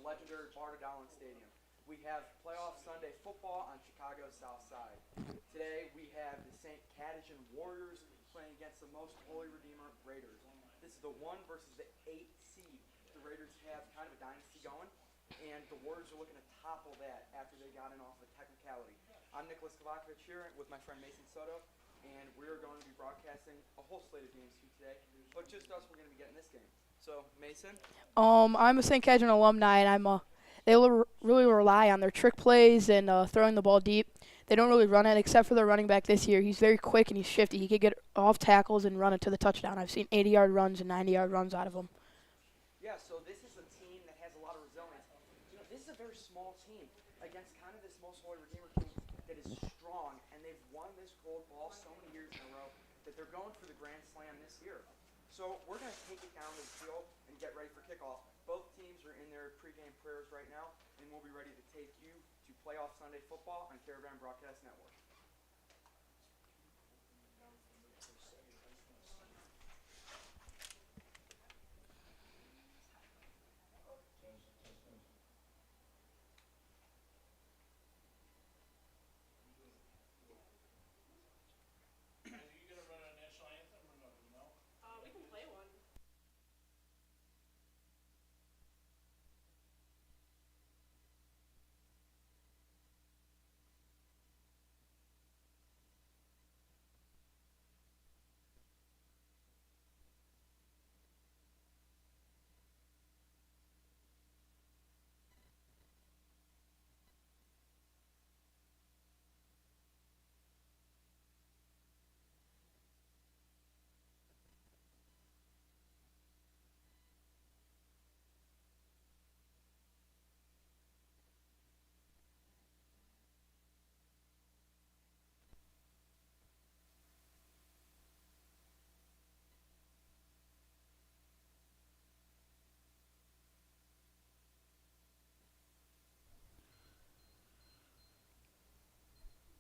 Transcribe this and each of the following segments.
legendary Barta Stadium. We have playoff Sunday football on Chicago's South Side. Today we have the St. Caddian Warriors playing against the Most Holy Redeemer Raiders. This is the 1 versus the 8 seed. The Raiders have kind of a dynasty going, and the Warriors are looking to topple that after they got in off a technicality. I'm Nicholas Kovacevic here with my friend Mason Soto, and we're going to be broadcasting a whole slate of games to you today, but just us, we're going to be getting this game. So, Mason? I'm a St. Cadrian alumni, and really rely on their trick plays and throwing the ball deep. They don't really run it, except for their running back this year. He's very quick and he's shifty. He could get off tackles and run it to the touchdown. I've seen 80-yard runs and 90-yard runs out of him. Yeah, so this is a team that has a lot of resilience. You know, this is a very small team against kind of this Most Holy Redeemer team that is strong, and they've won this gold ball so many years in a row that they're going for the Grand Slam this year. So we're going to take it down to the field and get ready for kickoff. Both teams are in their pregame prayers right now, and we'll be ready to take you to playoff Sunday football on Caravan Broadcast Network. We can play one.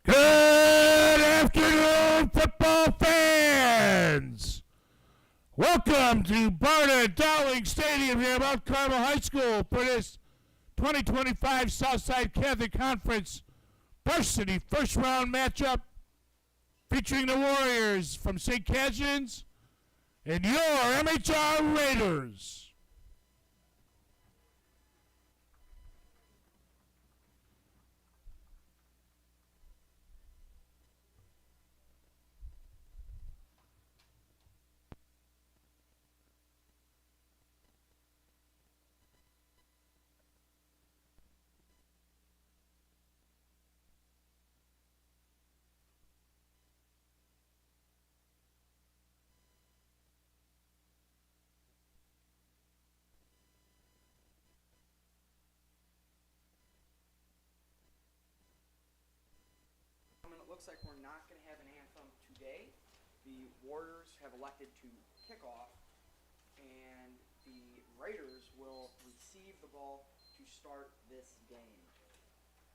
Good afternoon, football fans. Welcome to Barta Stadium here at Mount Carmel High School for this 2025 Southside Catholic Conference varsity first round matchup featuring the Warriors from St. Cadrian's and your MHR Raiders. It looks like we're not going to have an anthem today. The Warriors have elected to kick off, and the Raiders will receive the ball to start this game.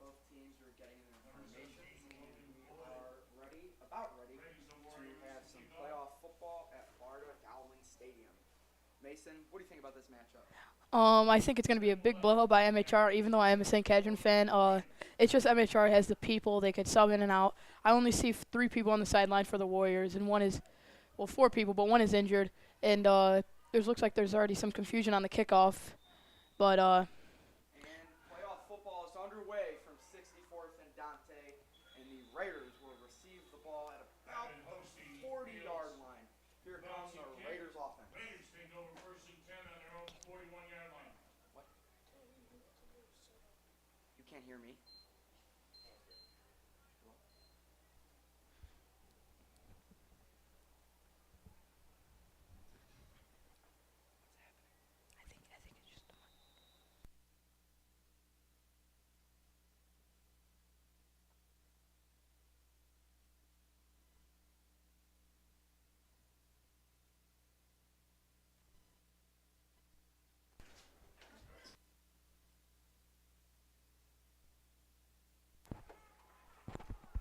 Both teams are getting their formations, and we are about ready to have some playoff football at Barta Stadium. Mason, what do you think about this matchup? I think it's going to be a big blowout by MHR, even though I am a St. Cadrian fan. It's just MHR has the people. They could sub in and out. I only see 3 people on the sideline for the Warriors, and 4 people, but one is injured. And looks like there's already some confusion on the kickoff. But And playoff football is underway from 64th and Dante, and the Raiders will receive the ball at about the 40-yard line. Here comes the Raiders offense. Raiders take over first and 10 on their own 41-yard line. What? You can't hear me?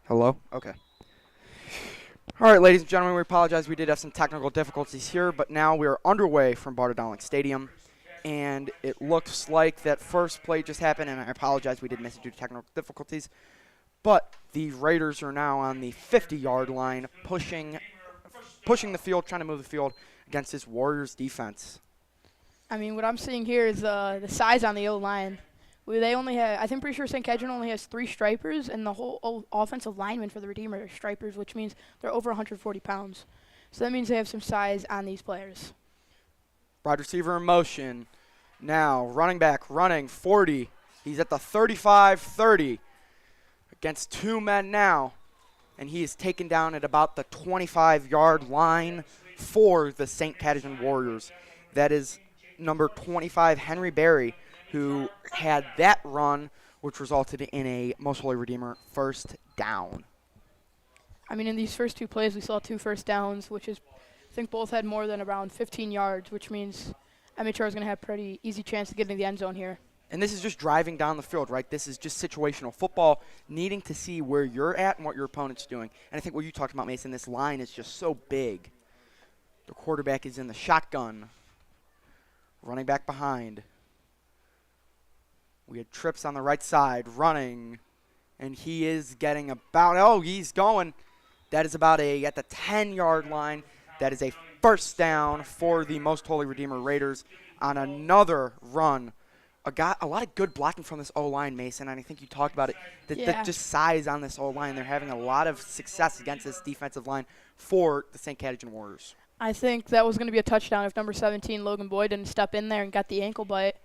Hello? Okay. All right, ladies and gentlemen, we apologize. We did have some technical difficulties here, but now we are underway from Barta Stadium. And it looks like that first play just happened, and I apologize, we did miss it due to technical difficulties. But the Raiders are now on the 50-yard line, pushing the field, trying to move the field against this Warriors defense. I mean, what I'm seeing here is the size on the O-line. They only have, I think, pretty sure St. Cadron only has 3 stripers, and the whole offensive linemen for the Redeemer are stripers, which means they're over 140 pounds. So that means they have some size on these players. Wide receiver in motion. Now, running back, running, 40. He's at the 35-30 against 2 men now. And he is taken down at about the 25-yard line for the St. Cadron Warriors. That is number 25, Henry Berry, who had that run, which resulted in a Most Holy Redeemer first down. I mean, in these first 2 plays, we saw 2 first downs, which is, I think both had more than around 15 yards, which means MHR is going to have a pretty easy chance to get in the end zone here. And this is just driving down the field, right? This is just situational football, needing to see where you're at and what your opponent's doing. And I think what you talked about, Mason, this line is just so big. The quarterback is in the shotgun, running back behind. We had Trips on the right side, running, and he is getting about, he's going. That is about at the 10-yard line. That is a first down for the Most Holy Redeemer Raiders on another run. A lot of good blocking from this O-line, Mason, and I think you talked about it. The just size on this O-line. They're having a lot of success against this defensive line for the St. Cadron Warriors. I think that was going to be a touchdown if number 17, Logan Boyd, didn't step in there and got the ankle bite.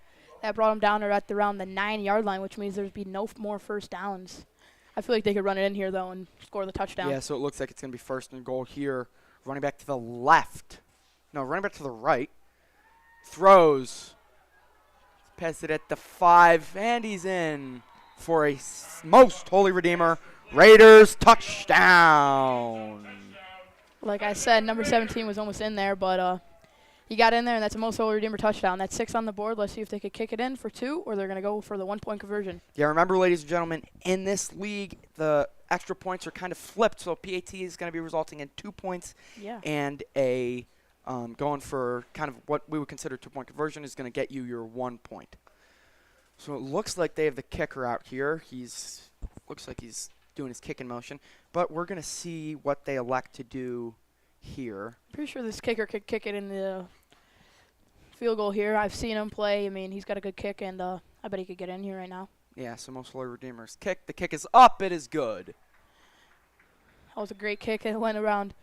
That brought him down around the 9-yard line, which means there'd be no more first downs. I feel like they could run it in here, though, and score the touchdown. Yeah, so it looks like it's going to be first and goal here. Running back to the left. No, running back to the right. Throws. Pass it at the 5, and he's in for a Most Holy Redeemer Raiders touchdown. Like I said, number 17 was almost in there, but he got in there, and that's a Most Holy Redeemer touchdown. That's 6 on the board. Let's see if they could kick it in for 2, or they're going to go for the 1-point conversion. Yeah, remember, ladies and gentlemen, in this league, the extra points are kind of flipped, so PAT is going to be resulting in 2 points, and a going for kind of what we would consider 2-point conversion is going to get you your 1 point. So it looks like they have the kicker out here. Looks like he's doing his kicking motion, but we're going to see what they elect to do here. Pretty sure this kicker could kick it in the field goal here. I've seen him play. I mean, he's got a good kick, and I bet he could get in here right now. Yeah, so Most Holy Redeemer's kick. The kick is up. It is good. That was a great kick. It went around.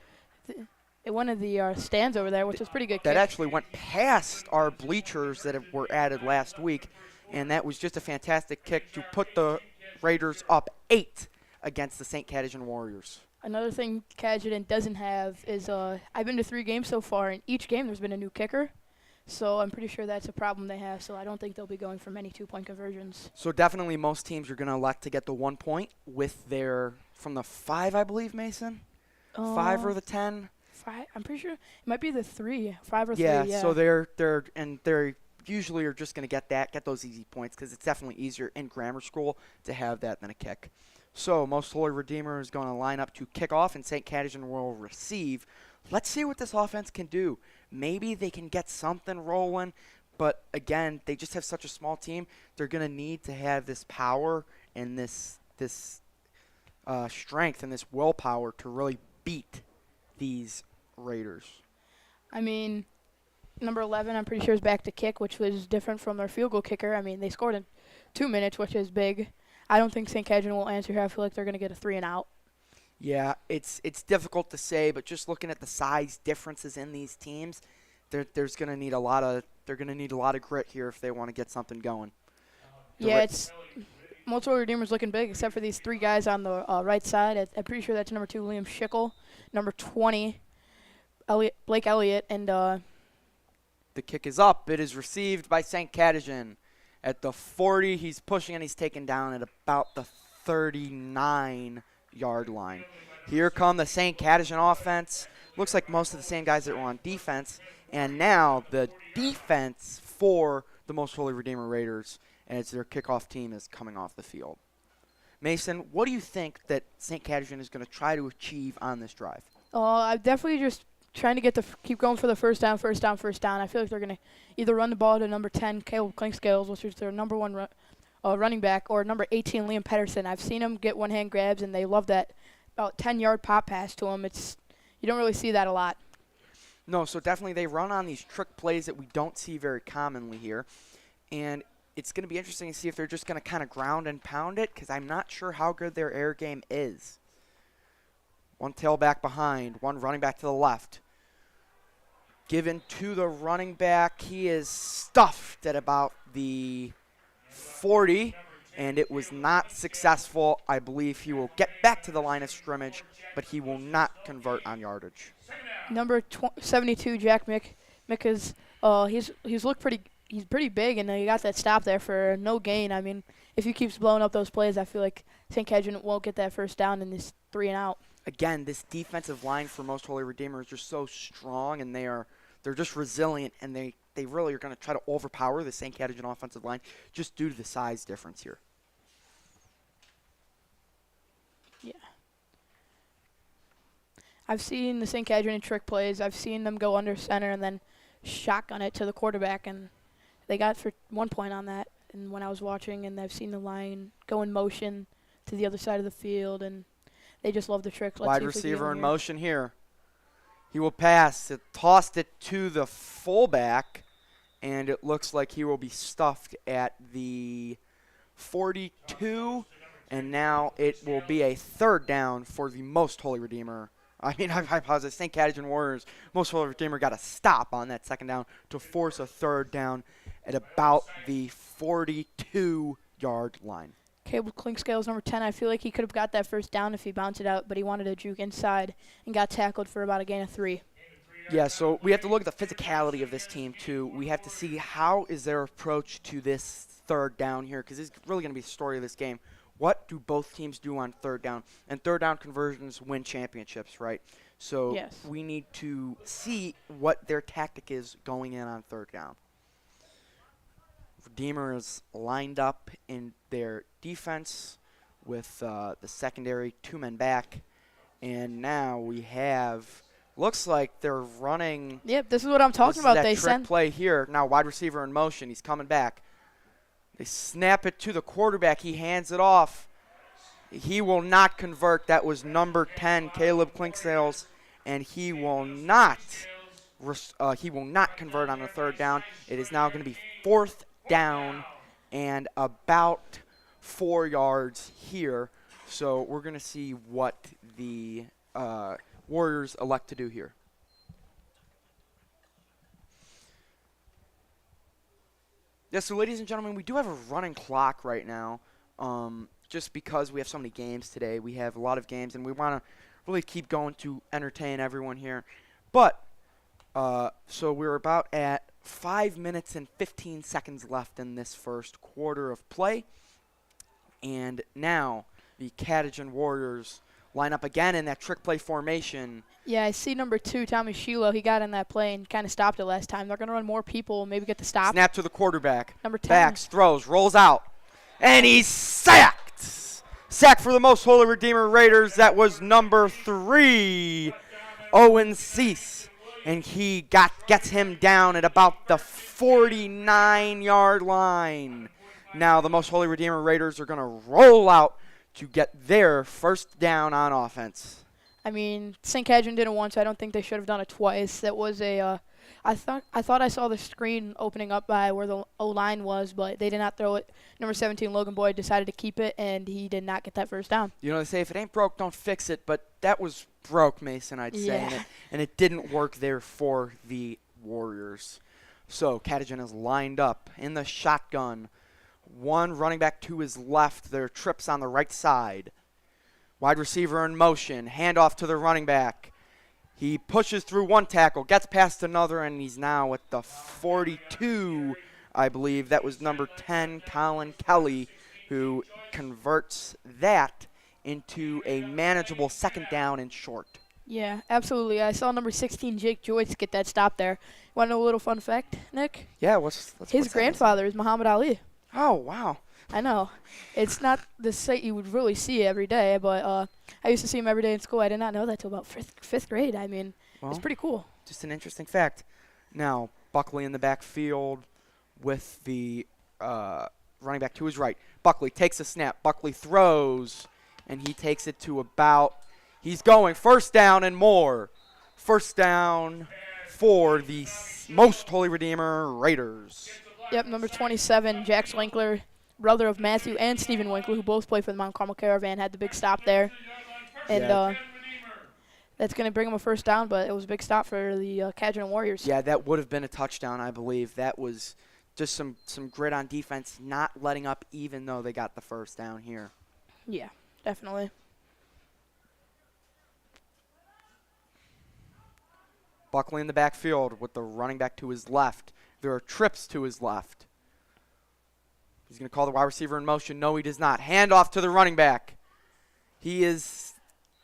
It went in the stands over there, which was pretty good. That kick. actually went past our bleachers that were added last week, and that was just a fantastic kick to put the Raiders up 8 against the St. Cadron Warriors. Another thing Cadron doesn't have is I've been to 3 games so far, and each game there's been a new kicker. So I'm pretty sure that's a problem they have, so I don't think they'll be going for many 2-point conversions. So definitely most teams are going to elect to get the 1 point with their, from the 5, I believe, Mason? 5 or the 10? 5, I'm pretty sure it might be the 3, 5 or 3. Yeah, so they're usually are just going to get those easy points because it's definitely easier in grammar school to have that than a kick. So Most Holy Redeemer is going to line up to kick off, and St. Cadron will receive. Let's see what this offense can do. Maybe they can get something rolling, but again, they just have such a small team. They're going to need to have this power and this strength and this willpower to really beat these Raiders. I mean, number 11, I'm pretty sure, is back to kick, which was different from their field goal kicker. I mean, they scored in 2 minutes, which is big. I don't think St. Cadron will answer here. I feel like they're going to get a 3 and out. Yeah, it's difficult to say, but just looking at the size differences in these teams, there's going to need a lot of grit here if they want to get something going. It's Most Holy Redeemer's looking big, except for these 3 guys on the right side. I'm pretty sure that's number 2, Liam Schickel, number 20, Blake Elliott, and the kick is up. It is received by St. Cadron at the 40. He's pushing and he's taken down at about the 39-yard line. Here come the St. Cadron offense. Looks like most of the same guys that were on defense. And now the defense for the Most Holy Redeemer Raiders, and it's their kickoff team, is coming off the field. Mason, what do you think that St. Cadron is going to try to achieve on this drive? I definitely just trying to keep going for the first down. I feel like they're going to either run the ball to number 10, Caleb Clinkscales, which is their number one running back, or number 18, Liam Pedersen. I've seen them get one-hand grabs, and they love that about 10-yard pop pass to them. You don't really see that a lot. No, so definitely they run on these trick plays that we don't see very commonly here. And it's going to be interesting to see if they're just going to kind of ground and pound it, because I'm not sure how good their air game is. One tailback behind, one running back to the left. Given to the running back. He is stuffed at about the 40, and it was not successful. I believe he will get back to the line of scrimmage, but he will not convert on yardage. Number 72, Jack Mick is he's pretty big, and he got that stop there for no gain. I mean, if he keeps blowing up those plays, I feel like St. Cadron won't get that first down in this 3 and out. Again, this defensive line for Most Holy Redeemer is just so strong, and they're just resilient, and they really are going to try to overpower the St. Cadron offensive line just due to the size difference here. Yeah. I've seen the St. Cadron trick plays. I've seen them go under center and then shotgun it to the quarterback, and they got for 1 point on that. And when I was watching, and I've seen the line go in motion to the other side of the field, and they just love the trick. Wide receiver in motion here. He will pass. It tossed it to the fullback, and it looks like he will be stuffed at the 42, and now it will be a third down for the Most Holy Redeemer. I mean, I apologize. St. Cadron Warriors, Most Holy Redeemer got a stop on that second down to force a third down at about the 42-yard line. Caleb Clinkscales, number 10, I feel like he could have got that first down if he bounced it out, but he wanted to juke inside and got tackled for about a gain of 3. Yeah, so we have to look at the physicality of this team, too. We have to see how is their approach to this third down here, because it's really going to be the story of this game. What do both teams do on third down? And third down conversions win championships, right? So yes. We need to see what their tactic is going in on third down. Redeemer is lined up in their defense with the secondary 2 men back. And now we have, looks like they're running. Yep, this is what I'm talking about. They trick play here. Now wide receiver in motion. He's coming back. They snap it to the quarterback. He hands it off. He will not convert. That was number 10, Caleb Clinkscales, and he will not convert on the third down. It is now going to be fourth down and about 4 yards here. So we're going to see what the Warriors elect to do here. Yeah, so ladies and gentlemen, we do have a running clock right now. Just because we have so many games today. We have a lot of games, and we want to really keep going to entertain everyone here. But, so we're about at 5 minutes and 15 seconds left in this first quarter of play. And now the Cadjon Warriors line up again in that trick play formation. Yeah, I see number 2, Tommy Sheila. He got in that play and kind of stopped it last time. They're going to run more people, maybe get the stop. Snap to the quarterback. Number 10. Backs, throws, rolls out. And he's sacked. Sack for the Most Holy Redeemer Raiders. That was number 3, Owen Cease. And he gets him down at about the 49-yard line. Now the Most Holy Redeemer Raiders are going to roll out to get their first down on offense. I mean, St. Cadron did it once. I don't think they should have done it twice. That was a I thought I saw the screen opening up by where the O-line was, but they did not throw it. Number 17, Logan Boyd, decided to keep it, and he did not get that first down. You know, they say if it ain't broke, don't fix it, but that was broke, Mason, I'd say. Yeah. And it didn't work there for the Warriors. So Cadjon is lined up in the shotgun. One running back to his left. Their trips on the right side. Wide receiver in motion. Handoff to the running back. He pushes through one tackle, gets past another, and he's now at the 42, I believe. That was number 10, Colin Kelly, who converts that into a manageable second down and short. Yeah, absolutely. I saw number 16, Jake Joyce, get that stop there. Want to know a little fun fact, Nick? Yeah, what's His grandfather is Muhammad Ali. Oh, wow. I know. It's not the sight you would really see every day, but I used to see him every day in school. I did not know that till about fifth grade. I mean, Well, it's pretty cool. just an interesting fact. Now, Buckley in the backfield with the running back to his right. Buckley takes a snap. Buckley throws, and he takes it to about – he's going first down and more. First down for the Most Holy Redeemer Raiders. Yep, number 27, Jax Winkler, brother of Matthew and Stephen Winkler, who both play for the Mount Carmel Caravan, had the big stop there. And that's going to bring him a first down, but it was a big stop for the Cadron Warriors. Yeah, that would have been a touchdown, I believe. That was just some grit on defense, not letting up even though they got the first down here. Yeah, definitely. Buckley in the backfield with the running back to his left. There are trips to his left. He's going to call the wide receiver in motion. No, he does not. Handoff to the running back. He is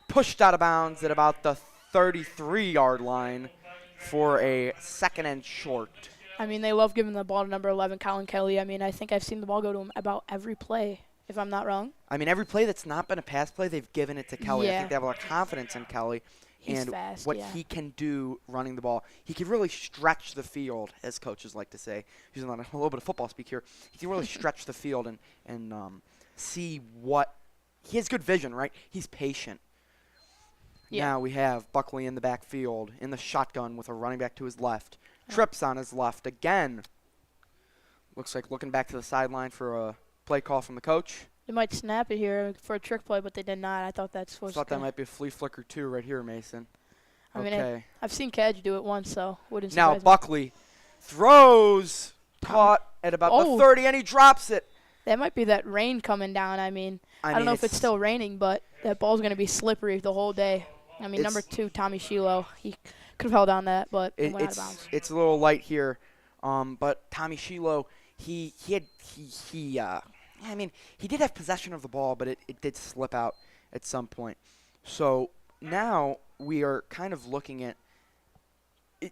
pushed out of bounds at about the 33-yard line for a second and short. I mean, they love giving the ball to number 11, Colin Kelly. I mean, I think I've seen the ball go to him about every play, if I'm not wrong. I mean, every play that's not been a pass play, they've given it to Kelly. I Yeah. think they have a lot of confidence in Kelly. He's And fast, what yeah. he can do running the ball. He can really stretch the field, as coaches like to say. Using a little bit of football speak here. He can really stretch the field and see what – he has good vision, right? He's patient. Yeah. Now we have Buckley in the backfield in the shotgun with a running back to his left. Trips on his left again. Looks like looking back to the sideline for a play call from the coach. They might snap it here for a trick play, but they did not. I thought that's I thought that might be a flea flicker too right here, Mason. I mean, Okay. I've seen Cadge do it once, so wouldn't Now surprise me. Buckley throws, caught at about the 30, and he drops it. That might be that rain coming down. I mean, I don't know if it's still raining, but that ball's going to be slippery the whole day. I mean, number 2, Tommy Shiloh, he could have held on that, but it went out of bounds. It's a little light here, but Tommy Shiloh, he did have possession of the ball, but it did slip out at some point. So now we are kind of looking at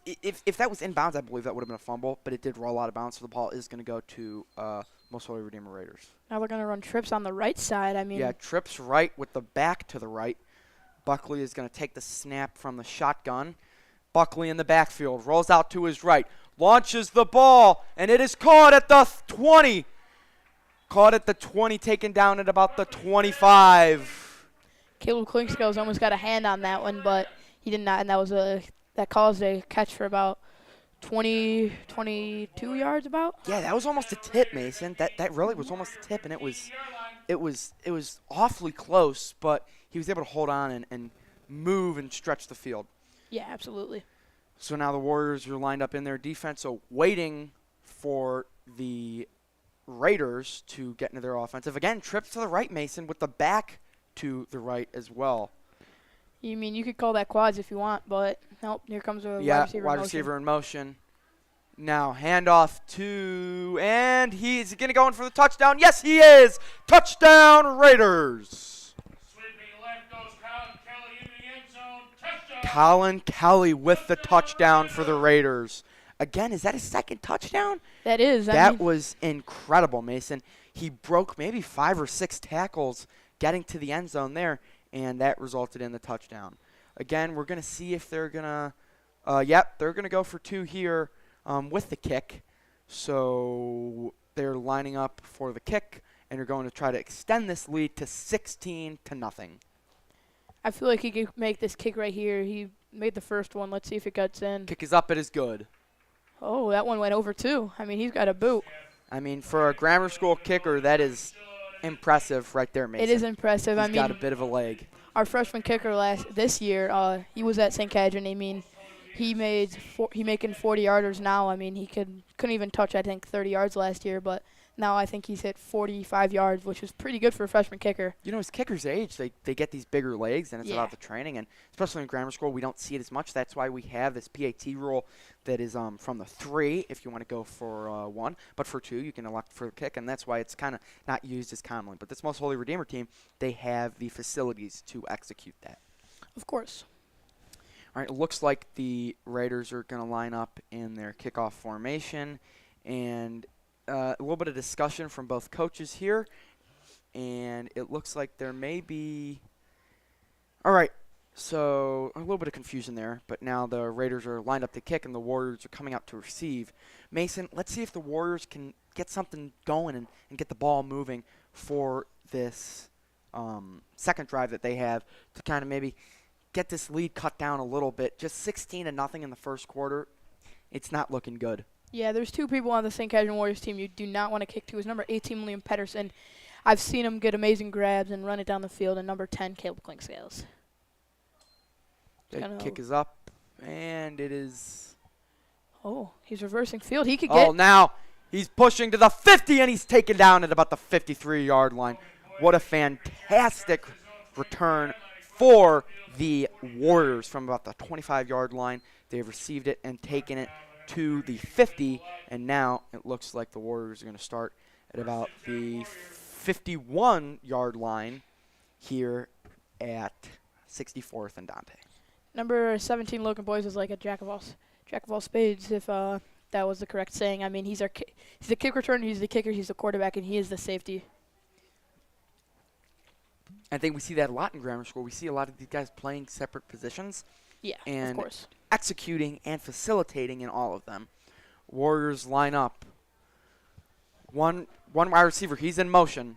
if that was inbounds, I believe that would have been a fumble, but it did roll out of bounds, so the ball is going to go to Most Holy Redeemer Raiders. Now we're going to run trips on the right side. I mean, Yeah, trips right with the back to the right. Buckley is going to take the snap from the shotgun. Buckley in the backfield, rolls out to his right, launches the ball, and it is caught at the 20. Caught at the 20, taken down at about the 25. Caleb Klinkskos almost got a hand on that one, but he did not, and that caused a catch for about 22 yards about. Yeah, that was almost a tip, Mason. That really was almost a tip, and it was awfully close, but he was able to hold on and move and stretch the field. Yeah, absolutely. So now the Warriors are lined up in their defense, so waiting for the Raiders to get into their offensive. Again, trips to the right, Mason, with the back to the right as well. You mean you could call that quads if you want, but nope, here comes a wide receiver in motion. Now handoff to, and he's going to go in for the touchdown. Yes, he is. Touchdown, Raiders. Sweeping left goes Colin Kelly in the end zone. Touchdown. Colin Kelly with the touchdown for the Raiders. Again, is that his second touchdown? That is. That was incredible, Mason. He broke maybe 5 or 6 tackles getting to the end zone there, and that resulted in the touchdown. Again, we're going to see if they're going to they're going to go for 2 here with the kick. So they're lining up for the kick, and they're going to try to extend this lead to 16-0. I feel like he could make this kick right here. He made the first one. Let's see if it gets in. Kick is up. It is good. Oh, that one went over too. I mean, he's got a boot. I mean, for a grammar school kicker, that is impressive right there, Mason. It is impressive. He's got a bit of a leg. Our freshman kicker this year, he was at St. Cadron. I mean, he making 40-yarders now. I mean, he couldn't even touch, I think, 30 yards last year, but now I think he's hit 45 yards, which is pretty good for a freshman kicker. You know, as kickers age, they get these bigger legs, and it's Yeah. about the training. And especially in grammar school, we don't see it as much. That's why we have this PAT rule that is from the 3 if you want to go for 1. But for 2, you can elect for the kick, and that's why it's kind of not used as commonly. But this Most Holy Redeemer team, they have the facilities to execute that. Of course. All right, it looks like the Raiders are going to line up in their kickoff formation, and a little bit of discussion from both coaches here, and it looks like there may be – all right, So a little bit of confusion there, but now the Raiders are lined up to kick and the Warriors are coming out to receive. Mason, let's see if the Warriors can get something going and get the ball moving for this second drive that they have to kind of maybe get this lead cut down a little bit. Just 16-0 in the first quarter. It's not looking good. Yeah, there's two people on the St. Cadman Warriors team you do not want to kick to. Is number 18, Liam Pedersen. I've seen him get amazing grabs and run it down the field, and number 10, Caleb Clinkscales. The kick is up, and it is... Oh, he's reversing field. He could Oh, get... now he's pushing to the 50, and he's taken down at about the 53-yard line. What a fantastic return for the Warriors from about the 25-yard line. They've received it and taken it to the 50, and now it looks like the Warriors are going to start at about the 51-yard line here at 64th and Dante. Number 17, Logan Boyes, is like a jack of all spades, if that was the correct saying. I mean, he's the kick returner, he's the kicker, he's the quarterback, and he is the safety. I think we see that a lot in grammar school. We see a lot of these guys playing separate positions. Yeah, and of course. Executing and facilitating in all of them. Warriors line up. One wide receiver, he's in motion.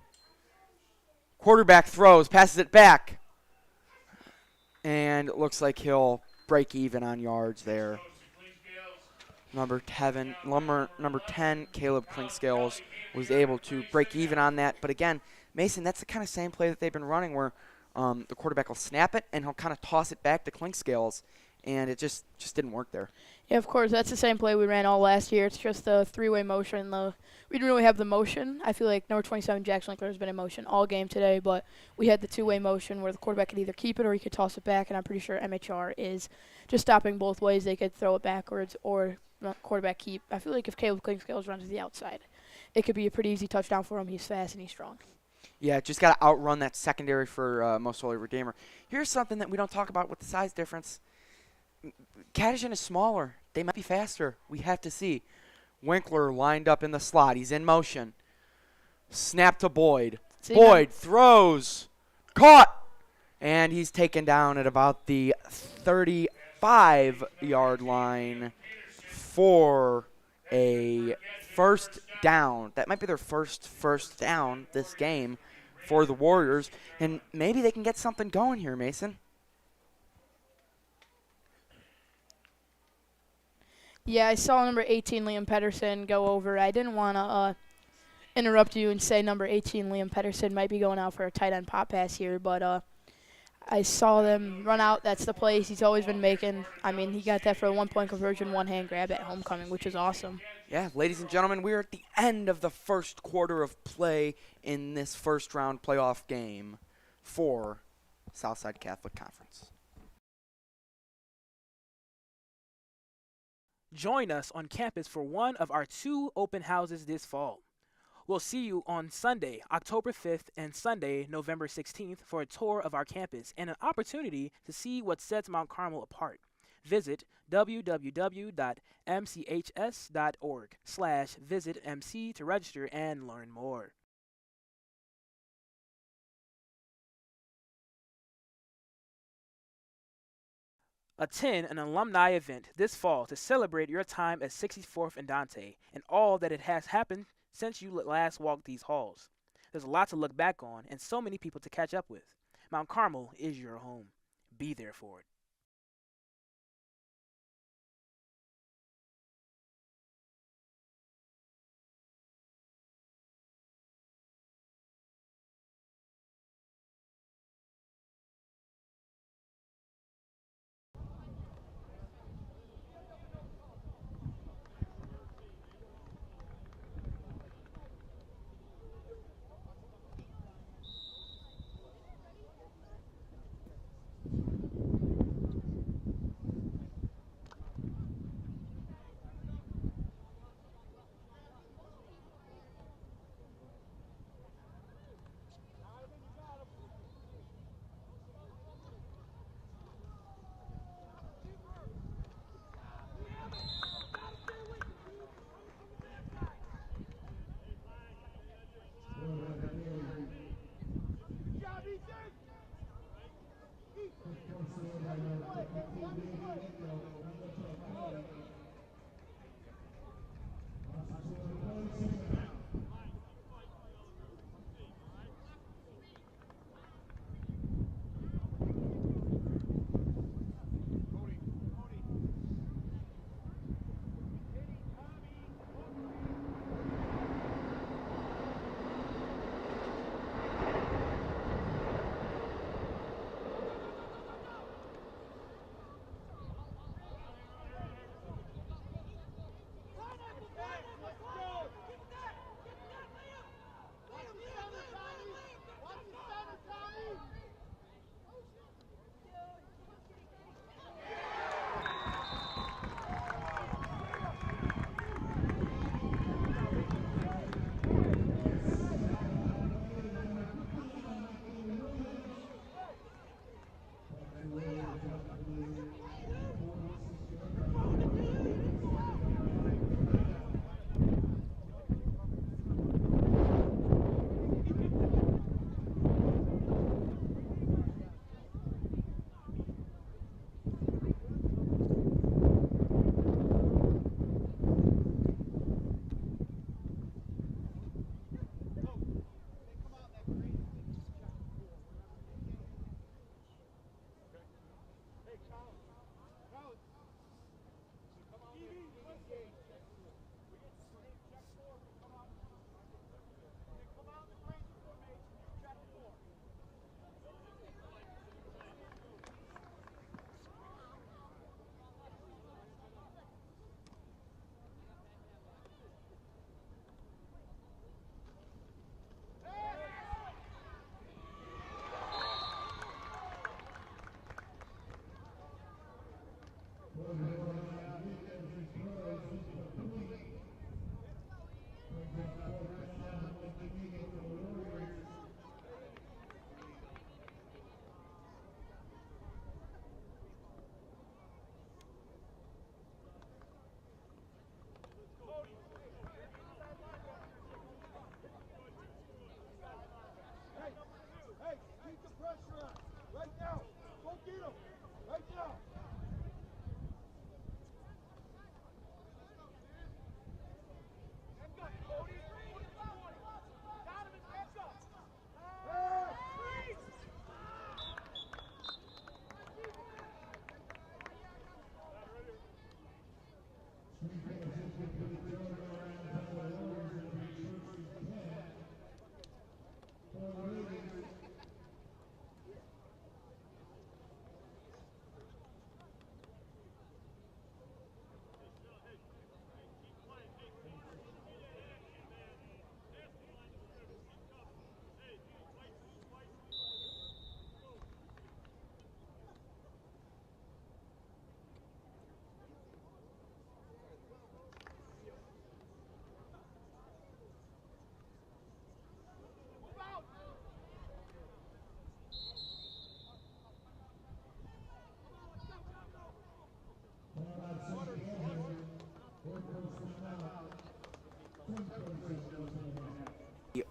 Quarterback throws, passes it back. And it looks like he'll break even on yards there. Number 10, Caleb Clinkscales, was able to break even on that. But again, Mason, that's the kind of same play that they've been running where the quarterback will snap it and he'll kind of toss it back to Clinkscales. And it just didn't work there. Yeah, of course. That's the same play we ran all last year. It's just the three-way motion. We didn't really have the motion. I feel like number 27, Jackson Linkler, has been in motion all game today, but we had the two-way motion where the quarterback could either keep it or he could toss it back, and I'm pretty sure MHR is just stopping both ways. They could throw it backwards or quarterback keep. I feel like if Caleb Clinkscales runs to the outside, it could be a pretty easy touchdown for him. He's fast and he's strong. Yeah, just got to outrun that secondary for Most Holy Redeemer. Here's something that we don't talk about with the size difference. Caddigan is smaller. They might be faster. We have to see. Winkler lined up in the slot. He's in motion. Snap to Boyd. Boyd throws. Caught. And he's taken down at about the 35-yard line for a first down. That might be their first down this game for the Warriors. And maybe they can get something going here, Mason. Yeah, I saw number 18, Liam Pedersen, go over. I didn't want to interrupt you and say number 18, Liam Pedersen, might be going out for a tight end pop pass here, but I saw them run out. That's the plays he's always been making. I mean, he got that for a one-point conversion, one-hand grab at homecoming, which is awesome. Yeah, ladies and gentlemen, we're at the end of the first quarter of play in this first-round playoff game for Southside Catholic Conference. Join us on campus for one of our 2 open houses this fall. We'll see you on Sunday, October 5th, and Sunday, November 16th, for a tour of our campus and an opportunity to see what sets Mount Carmel apart. Visit www.mchs.org/visitmc to register and learn more. Attend an alumni event this fall to celebrate your time at 64th and Dante and all that it has happened since you last walked these halls. There's a lot to look back on and so many people to catch up with. Mount Carmel is your home. Be there for it.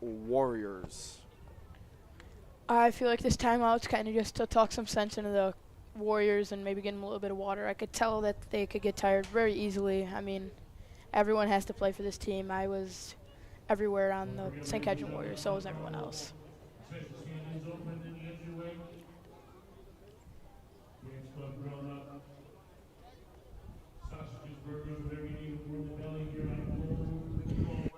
Warriors. I feel like this timeout's kind of just to talk some sense into the Warriors and maybe get them a little bit of water. I could tell that they could get tired very easily. I mean, everyone has to play for this team. I was everywhere on the St. Cadgen Warriors, so was everyone else.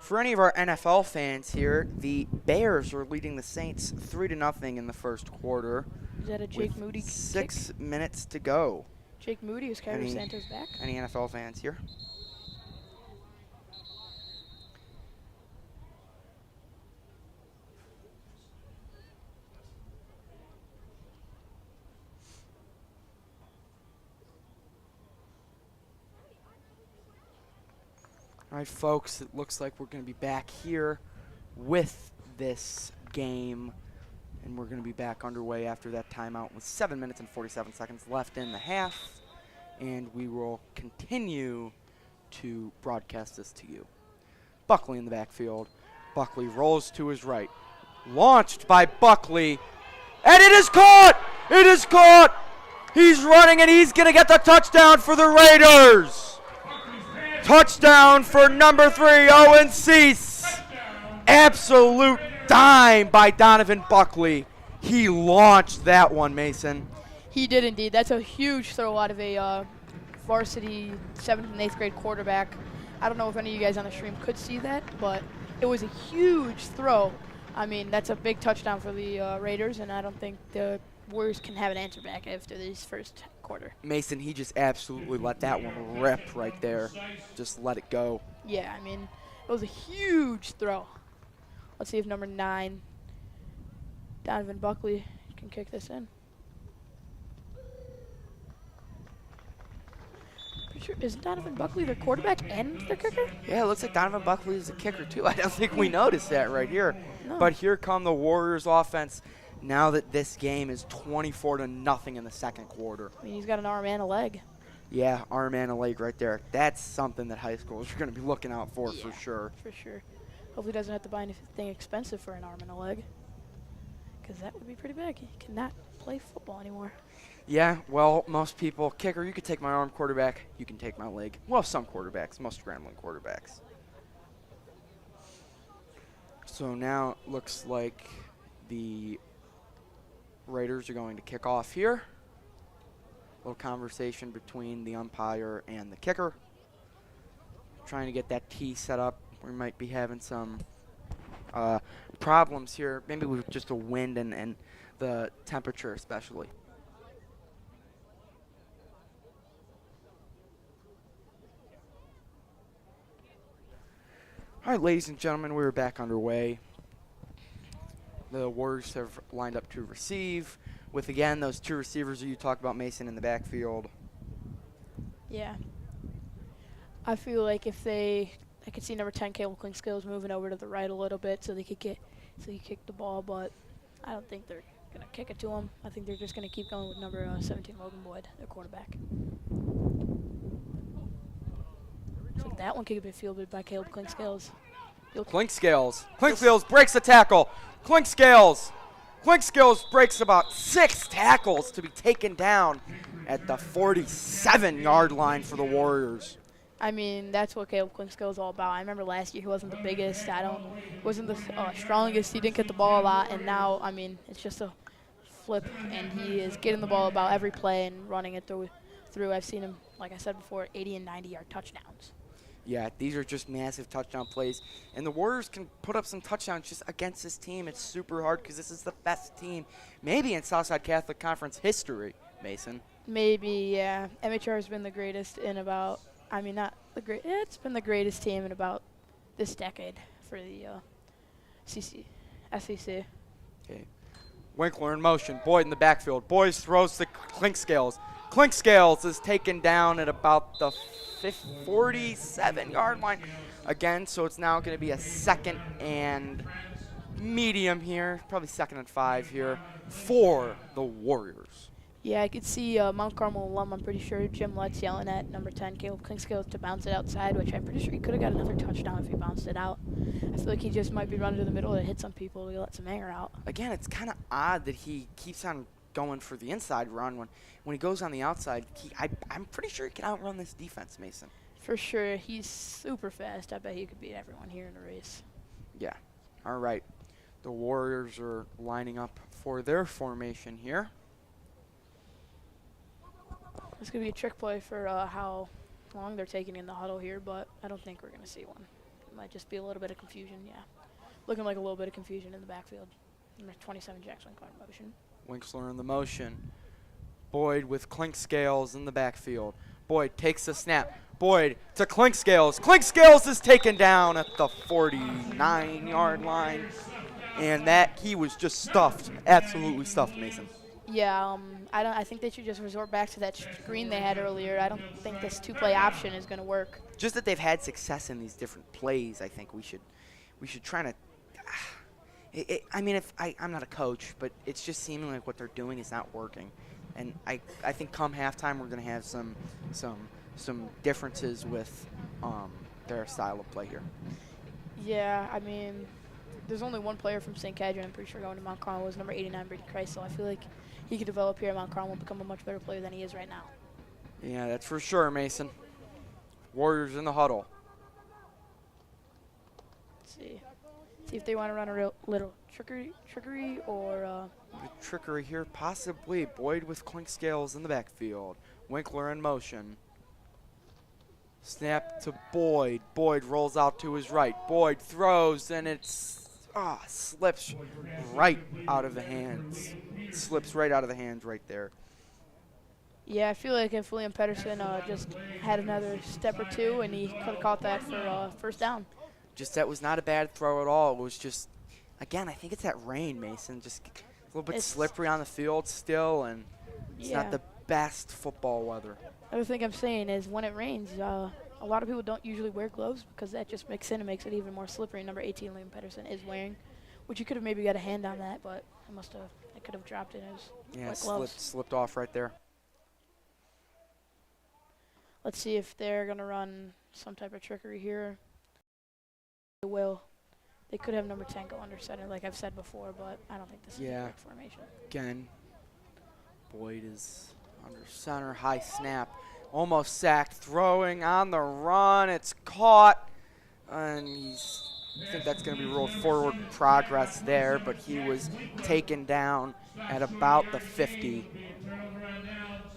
For any of our NFL fans here, the Bears are leading the Saints 3-0 in the first quarter. Is that a Jake with Moody 6 kick? minutes to go. Jake Moody is Kyrie Santos back. Any NFL fans here? All right, folks, it looks like we're going to be back here with this game, and we're going to be back underway after that timeout with 7 minutes and 47 seconds left in the half, and we will continue to broadcast this to you. Buckley in the backfield. Buckley rolls to his right. Launched by Buckley, and it is caught! It is caught! He's running, and he's going to get the touchdown for the Raiders! Touchdown for number 3, Owen Cease. Absolute dime by Donovan Buckley. He launched that one, Mason. He did indeed. That's a huge throw out of a varsity 7th and 8th grade quarterback. I don't know if any of you guys on the stream could see that, but it was a huge throw. I mean, that's a big touchdown for the Raiders, and I don't think the Warriors can have an answer back after this first quarter. Mason, he just absolutely let that one rip right there. Just let it go. Yeah, I mean, it was a huge throw. Let's see if number 9, Donovan Buckley, can kick this in. Pretty sure, isn't Donovan Buckley their quarterback and their kicker? Yeah, it looks like Donovan Buckley is the kicker, too. I don't think we noticed that right here. No. But here come the Warriors offense now that this game is 24-0 in the second quarter. I mean, he's got an arm and a leg. Yeah, arm and a leg right there. That's something that high schoolers are going to be looking out for sure. For sure. Hopefully he doesn't have to buy anything expensive for an arm and a leg, because that would be pretty big. He cannot play football anymore. Yeah, well, most people, kicker, you could take my arm, quarterback, you can take my leg. Well, some quarterbacks, most scrambling quarterbacks. So now it looks like the Raiders are going to kick off here. A little conversation between the umpire and the kicker. Trying to get that tee set up. We might be having some problems here, maybe with just the wind and the temperature especially. All right, ladies and gentlemen, we're back underway. The Warriors have lined up to receive with, again, those 2 receivers that you talked about, Mason, in the backfield. Yeah. I feel like if I could see number 10, Caleb Klinkskills, moving over to the right a little bit so he kick the ball, but I don't think they're going to kick it to him. I think they're just going to keep going with number 17, Logan Boyd, their quarterback. So that one could be fielded by Caleb Klinkskills. Clinkscales breaks the tackle. Clinkscales Clinkskills breaks about 6 tackles to be taken down at the 47-yard line for the Warriors. I mean, that's what Caleb Clinkscale is all about. I remember last year he wasn't the biggest. Wasn't the strongest. He didn't get the ball a lot, and now, I mean, it's just a flip, and he is getting the ball about every play and running it through. I've seen him, like I said before, 80 and 90-yard touchdowns. Yeah, these are just massive touchdown plays, and the Warriors can put up some touchdowns just against this team. It's super hard because this is the best team, maybe in Southside Catholic Conference history, Mason. Maybe, yeah. MHR has been the greatest in about, I mean, not the great. It's been the greatest team in about this decade for the SEC. Okay. Winkler in motion. Boyd in the backfield. Boyd throws to Clinkscales. Clinkscales is taken down at about the 47-yard line again, so it's now going to be a 2nd and medium here, probably 2nd and 5 here for the Warriors. Yeah, I could see Mount Carmel alum, I'm pretty sure, Jim Lutz yelling at number 10, Caleb Clinkscale, to bounce it outside, which I'm pretty sure he could have got another touchdown if he bounced it out. I feel like he just might be running to the middle to hit some people to let some anger out. Again, it's kind of odd that he keeps on going for the inside run when he goes on the outside. I'm pretty sure he can outrun this defense, Mason. For sure. He's super fast. I bet he could beat everyone here in the race. Yeah. All right. The Warriors are lining up for their formation here. This could be a trick play for how long they're taking in the huddle here, but I don't think we're going to see one. It might just be a little bit of confusion, yeah. Looking like a little bit of confusion in the backfield. Number 27, Jackson Winkler in motion. Winkler in the motion. Boyd with Clinkscales in the backfield. Boyd takes the snap. Boyd to Clinkscales. Clinkscales is taken down at the 49-yard line. And that, he was just stuffed, absolutely stuffed, Mason. Yeah, I think they should just resort back to that screen they had earlier. I don't think this 2-play option is going to work. Just that they've had success in these different plays, I think we should try to. I mean, I'm not a coach, but it's just seeming like what they're doing is not working, and I think come halftime we're going to have some differences with their style of play here. Yeah, I mean, there's only one player from St. Cadron, I'm pretty sure, going to Mount Carmel was number 89, Brady Christ, so I feel like he could develop here at Mount Carmel and become a much better player than he is right now. Yeah, that's for sure, Mason. Warriors in the huddle. Let's see if they want to run a little trickery or. Trickery here, possibly. Boyd with Clinkscales in the backfield. Winkler in motion. Snap to Boyd. Boyd rolls out to his right. Boyd throws, and it's slips right out of the hands. Slips right out of the hands right there. Yeah, I feel like if William Pedersen just had another step or two, and he could have caught that for first down. Just that was not a bad throw at all. It was just, again, I think it's that rain, Mason. Just a little bit slippery on the field still, and it's not the best football weather. Other thing I'm saying is when it rains, a lot of people don't usually wear gloves because that just mixes in and makes it even more slippery. Number 18, William Pedersen, is wearing, which you could have maybe got a hand on that, but I could have dropped it in his gloves. Slipped off right there. Let's see if they're going to run some type of trickery here. They will. They could have number 10 go under center, like I've said before, but I don't think this is a correct formation. Again, Boyd is under center, high snap, almost sacked, throwing on the run. It's caught, and I think that's going to be ruled forward progress there, but he was taken down at about the 50.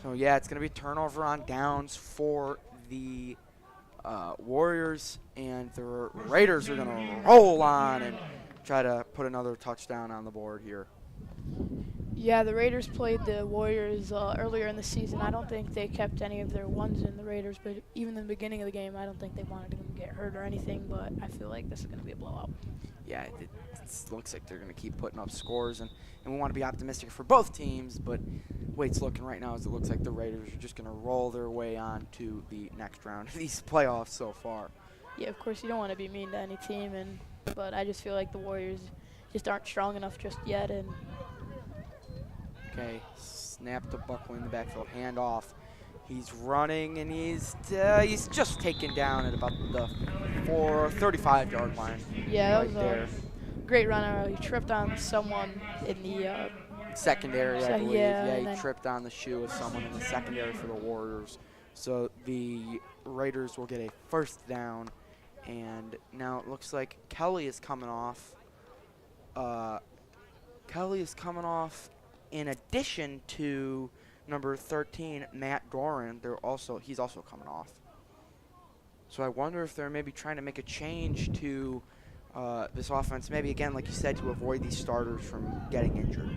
So, yeah, it's going to be turnover on downs for the Warriors, and the Raiders are going to roll on and try to put another touchdown on the board here. Yeah, the Raiders played the Warriors earlier in the season. I don't think they kept any of their ones in the Raiders, but even in the beginning of the game, I don't think they wanted them to get hurt or anything, but I feel like this is going to be a blowout. Yeah, it looks like they're going to keep putting up scores, and we want to be optimistic for both teams, but the way it's looking right now is it looks like the Raiders are just going to roll their way on to the next round of these playoffs so far. Yeah, of course you don't want to be mean to any team, but I just feel like the Warriors just aren't strong enough just yet. And okay, snap to Buckley in the backfield, hand off. He's running, and he's just taken down at about the 35-yard line. Yeah, right that was there. a great runner. He tripped on someone in the Secondary, I believe. yeah, He and then tripped on the shoe of someone in the secondary for the Warriors. So the Raiders will get a first down. And now it looks like Kelly is coming off. Kelly is coming off in addition to number 13, Matt Doran. He's also coming off. So I wonder if they're maybe trying to make a change to this offense. Maybe, again, like you said, to avoid these starters from getting injured.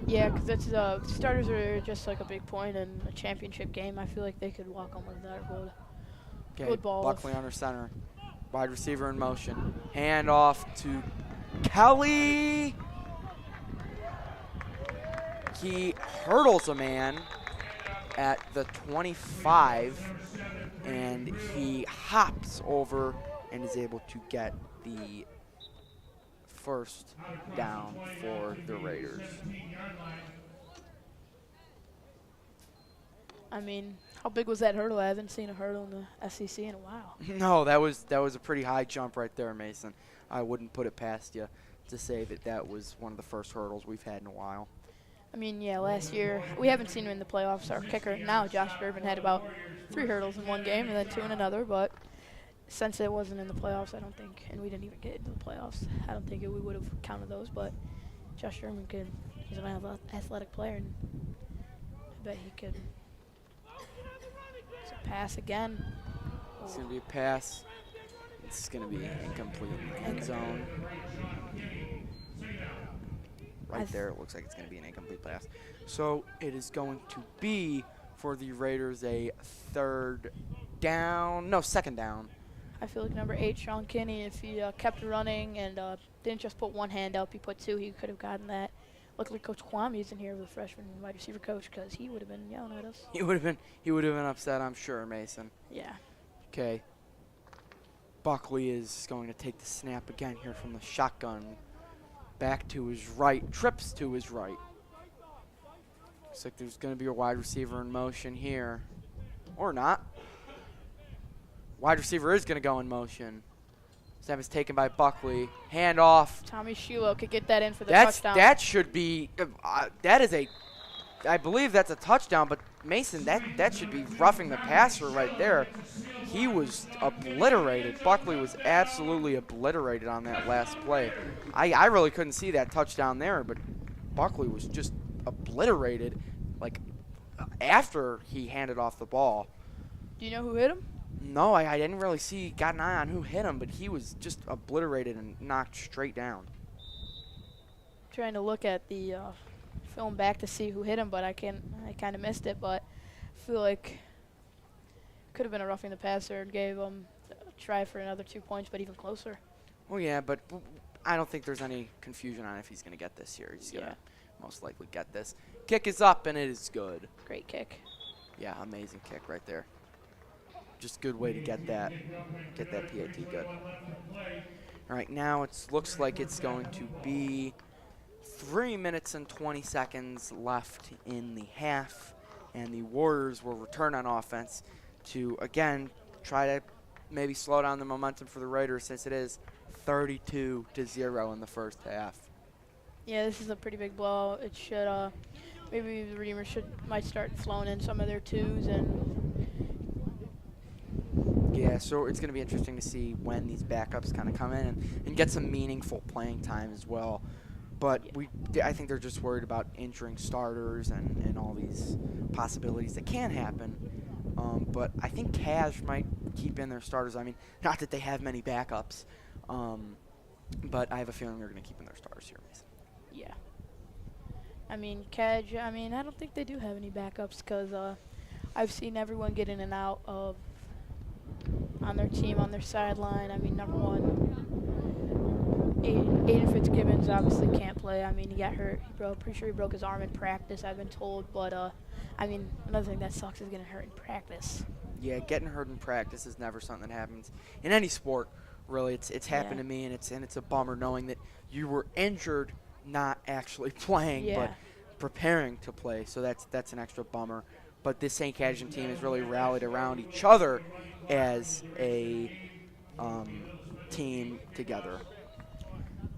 yeah, because starters are just like a big point in a championship game. I feel like they could walk on with that good ball. Buckley under center. Wide receiver in motion. Hand off to Kelly. He hurdles a man at the 25, and he hops over and is able to get the first down for the Raiders. I mean, how big was that hurdle? I haven't seen a hurdle in the SEC in a while. No, that was a pretty high jump right there, Mason. I wouldn't put it past you to say that was one of the first hurdles we've had in a while. I mean, yeah, last year, we haven't seen him in the playoffs. Our kicker now, Josh Durbin, had about 3 hurdles in one game and then 2 in another. But since it wasn't in the playoffs, I don't think, and we didn't even get into the playoffs, I don't think we would have counted those. But Josh Durbin he's an athletic player, and I bet he could. It's a pass again. It's going to be a pass. It's going to be incomplete in the end zone. Right there, it looks like it's going to be an incomplete pass. So it is going to be, for the Raiders, a second down. I feel like number 8, Sean Kinney, if he kept running and didn't just put one hand up, he put 2, he could have gotten that. Luckily, Coach Kwame's in here, the freshman wide receiver coach, because he would have been yelling at us. He would have been upset, I'm sure, Mason. Yeah. Okay. Buckley is going to take the snap again here from the shotgun. Back to his right, trips to his right. Looks like there's going to be a wide receiver in motion here. Or not. Wide receiver is going to go in motion. Snap is taken by Buckley. Hand off. Tommy Shiloh could get that in for the touchdown. That should be, I believe that's a touchdown, but Mason, that should be roughing the passer right there. He was obliterated. Buckley was absolutely obliterated on that last play. I really couldn't see that touchdown there, but Buckley was just obliterated, like, after he handed off the ball. Do you know who hit him? No, I didn't really got an eye on who hit him, but he was just obliterated and knocked straight down. Trying to look at the film back to see who hit him, but I kind of missed it, but I feel like could have been a roughing the passer and gave him a try for another 2 points, but even closer. Well, yeah, but I don't think there's any confusion on if he's going to get this here. He's going to most likely get this. Kick is up, and it is good. Great kick. Yeah, amazing kick right there. Just good way to get that PAT good. All right, now it looks like it's going to be 3 minutes and 20 seconds left in the half, and the Warriors will return on offense to, again, try to maybe slow down the momentum for the Raiders, since it is 32-0 in the first half. Yeah, this is a pretty big blow. It should maybe the Redeemers might start flowing in some of their 2s and. Yeah, so it's going to be interesting to see when these backups kind of come in and get some meaningful playing time as well. But I think they're just worried about injuring starters and all these possibilities that can happen. But I think Cash might keep in their starters. I mean, not that they have many backups, but I have a feeling they're going to keep in their starters here, Mason. Yeah. I mean, Kaj, I don't think they do have any backups, because I've seen everyone get in and out of on their team, on their sideline. I mean, number 1, Aiden Fitzgibbons obviously can't play. I mean, he got hurt. Pretty sure he broke his arm in practice, I've been told. But, I mean, another thing that sucks is getting hurt in practice. Yeah, getting hurt in practice is never something that happens in any sport, really. It's happened to me, and it's a bummer knowing that you were injured, not actually playing, but preparing to play. So that's an extra bummer. But this St. Cadgen team has really rallied around each other as a team together.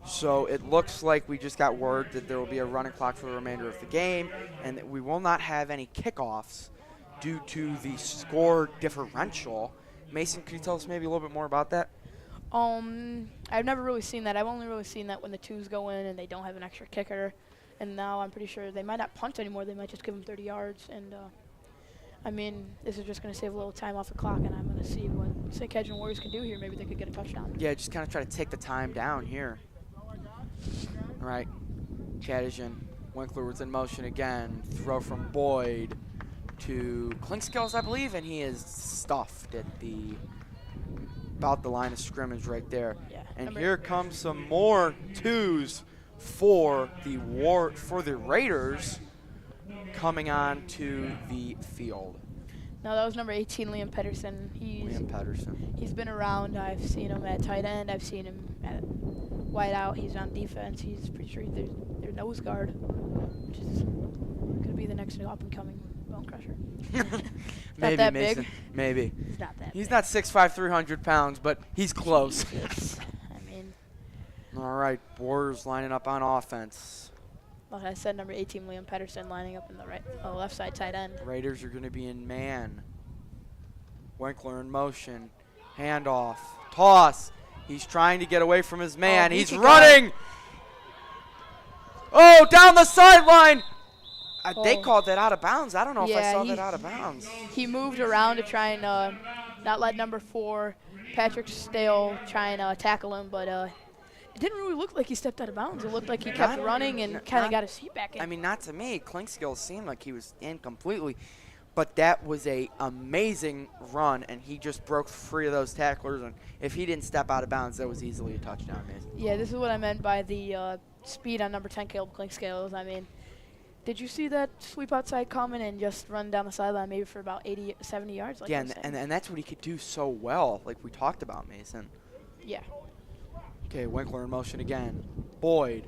So it looks like we just got word that there will be a running clock for the remainder of the game, and that we will not have any kickoffs due to the score differential. Mason, can you tell us maybe a little bit more about that? I've never really seen that. I've only really seen that when the twos go in and they don't have an extra kicker. And now I'm pretty sure they might not punt anymore. They might just give them 30 yards. And, I mean, this is just going to save a little time off the clock, and I'm going to see what St. Cadgen Warriors can do here. Maybe they could get a touchdown. Yeah, just kind of try to take the time down here. All right, Caddigan. Winkler was in motion again. Throw from Boyd to Klinkskills, I believe, and he is stuffed at about the line of scrimmage right there. Yeah, and here comes some more twos for the Raiders coming on to the field. No, that was number 18, Liam Pedersen. He's been around. I've seen him at tight end. I've seen him at wide out. He's on defense. He's pretty sure he's their nose guard, which is going to be the next up-and-coming bone crusher. Maybe, not that Mason. big. Maybe. He's not that He's big. not 6'5", 300 pounds, but he's close. Jesus. I mean, all right, Warriors lining up on offense. like I said, number 18, Liam Pedersen, lining up in the left side tight end. Raiders are going to be in man. Winkler in motion. Handoff. Toss. He's trying to get away from his man. He's running. Oh, down the sideline. They called that out of bounds. I don't know if I saw that out of bounds. He moved around to try and not let number 4, Patrick Stale, try and tackle him, but it didn't really look like he stepped out of bounds. It looked like he kept running and kind of got his feet back in. I mean, not to me. Klinkskills seemed like he was in completely. But that was a amazing run, and he just broke free of those tacklers. And if he didn't step out of bounds, that was easily a touchdown, man. Yeah, this is what I meant by the speed on number 10, Caleb Klinkskills. I mean, did you see that sweep outside coming and just run down the sideline maybe for about 80, 70 yards? Like yeah, and that's what he could do so well, like we talked about, Mason. Yeah. Okay, Winkler in motion again. Boyd.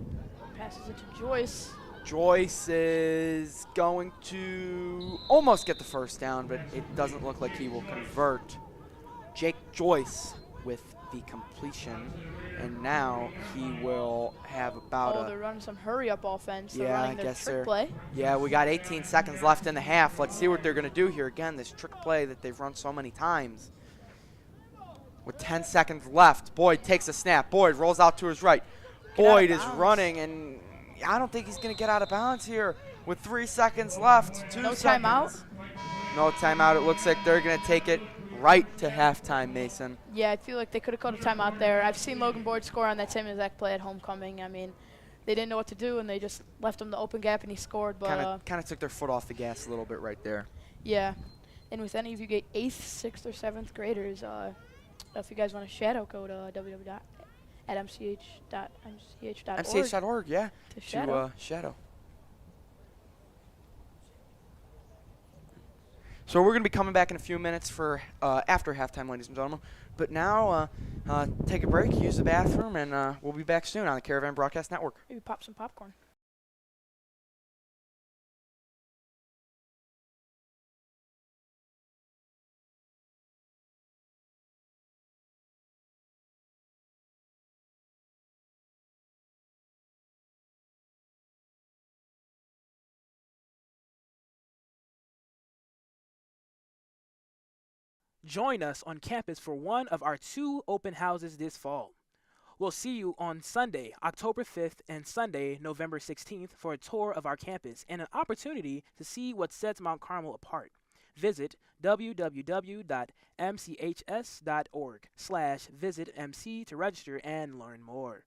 Passes it to Joyce. Joyce is going to almost get the first down, but it doesn't look like he will convert. Jake Joyce with the completion, and now he will have about they're running some hurry-up offense. They're yeah, running I their guess trick play. Yeah, we got 18 seconds left in the half. Let's see what they're going to do here. Again, this trick play that they've run so many times. With 10 seconds left, Boyd takes a snap. Boyd rolls out to his right. Boyd is running, and I don't think he's going to get out of bounds here. With 3 seconds left, 2 No seconds. timeout? No timeout. It looks like they're going to take it right to halftime, Mason. Yeah, I feel like they could have called a timeout there. I've seen Logan Boyd score on that same exact play at homecoming. I mean, they didn't know what to do, and they just left him the open gap, and he scored. But kind of took their foot off the gas a little bit right there. yeah, and with any of you 8th, 6th, or 7th graders, if you guys want to shadow, go to www.mch.org. MCH.org, yeah. To shadow. Shadow. So we're going to be coming back in a few minutes for after halftime, ladies and gentlemen. But now, take a break, use the bathroom, and we'll be back soon on the Caravan Broadcast Network. Maybe pop some popcorn. Join us on campus for one of our 2 open houses this fall. We'll see you on Sunday, October 5th and Sunday, November 16th for a tour of our campus and an opportunity to see what sets Mount Carmel apart. Visit www.mchs.org/visitmc to register and learn more.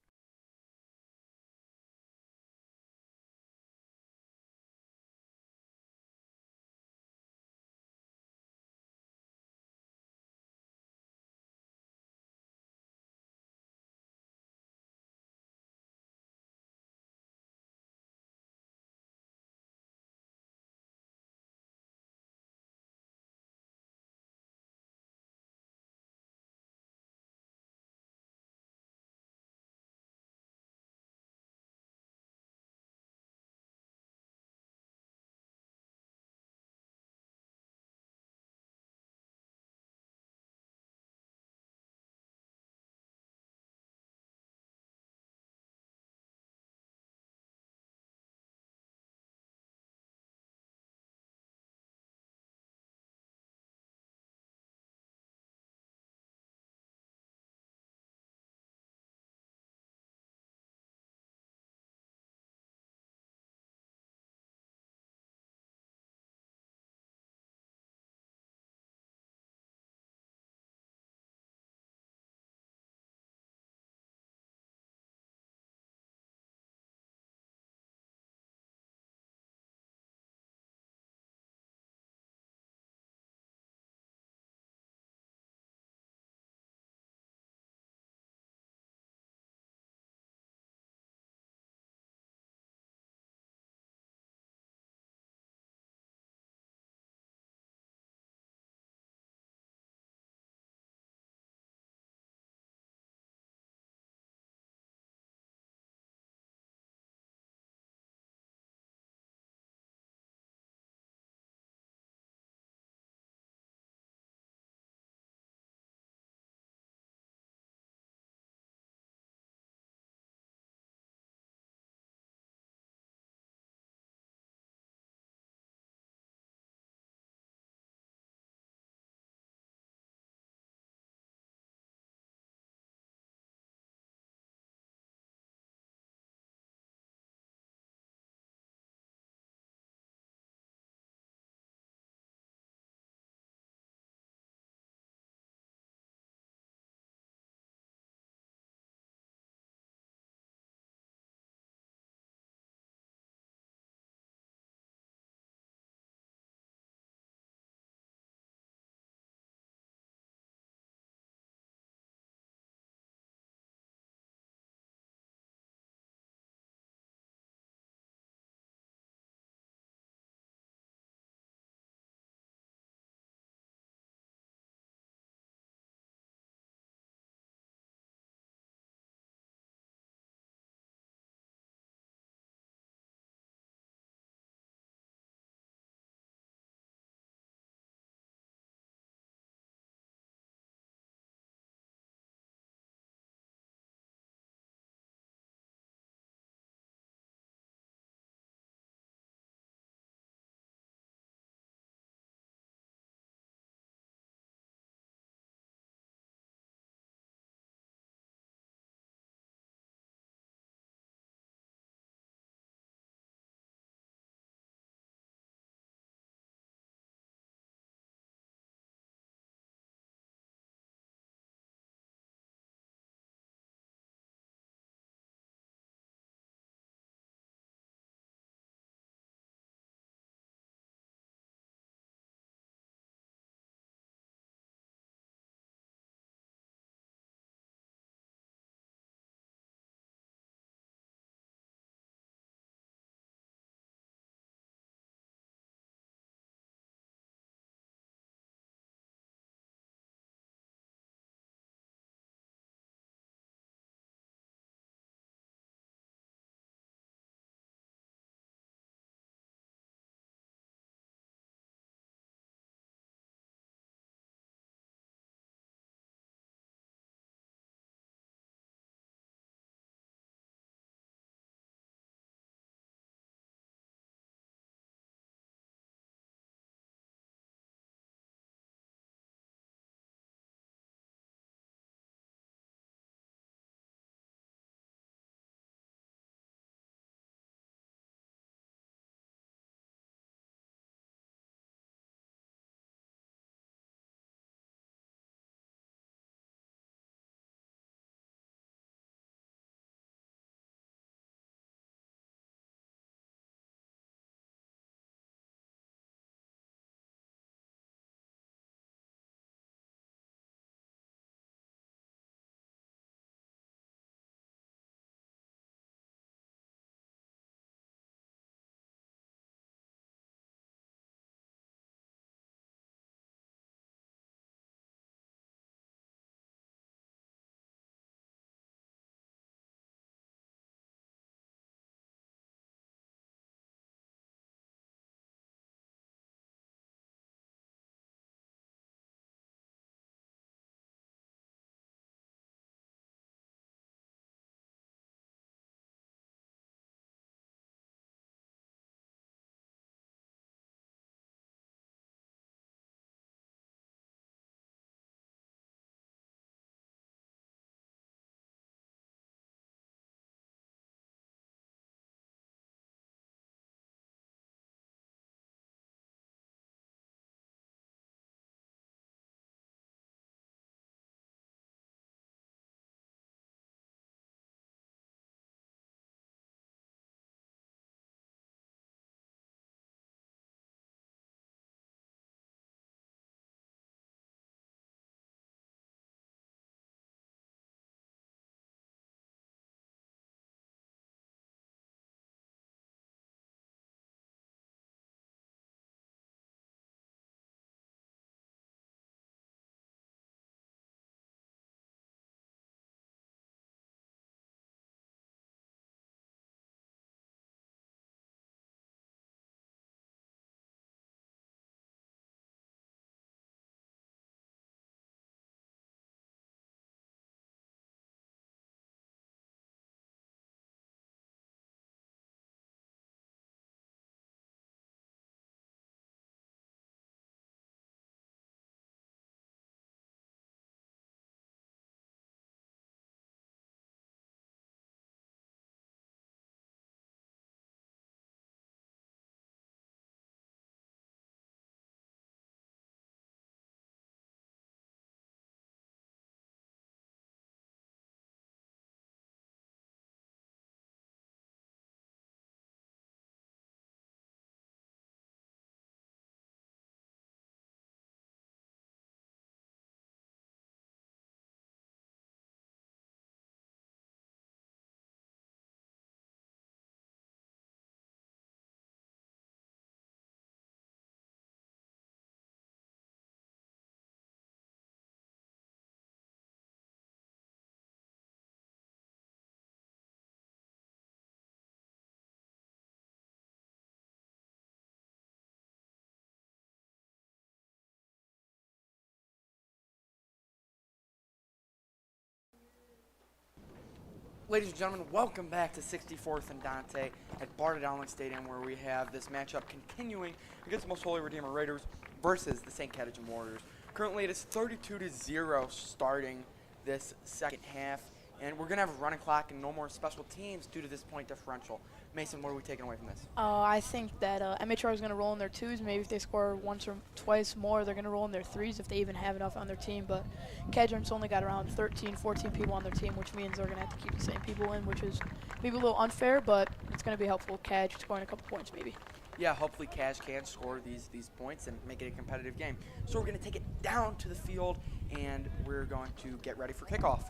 Ladies and gentlemen, welcome back to 64th and Dante at Barta Dowling Stadium, where we have this matchup continuing against the Most Holy Redeemer Raiders versus the St. Catechin Warriors. Currently, it is 32-0 starting this second half, and we're going to have a running clock and no more special teams due to this point differential. Mason, what are we taking away from this? I think that MHR is going to roll in their twos. Maybe if they score once or twice more, they're going to roll in their threes if they even have enough on their team. But Cadron's only got around 13, 14 people on their team, which means they're going to have to keep the same people in, which is maybe a little unfair, but it's going to be helpful. Cadge scoring a couple points maybe. Yeah, hopefully Cash can score these points and make it a competitive game. So we're going to take it down to the field, and we're going to get ready for kickoff.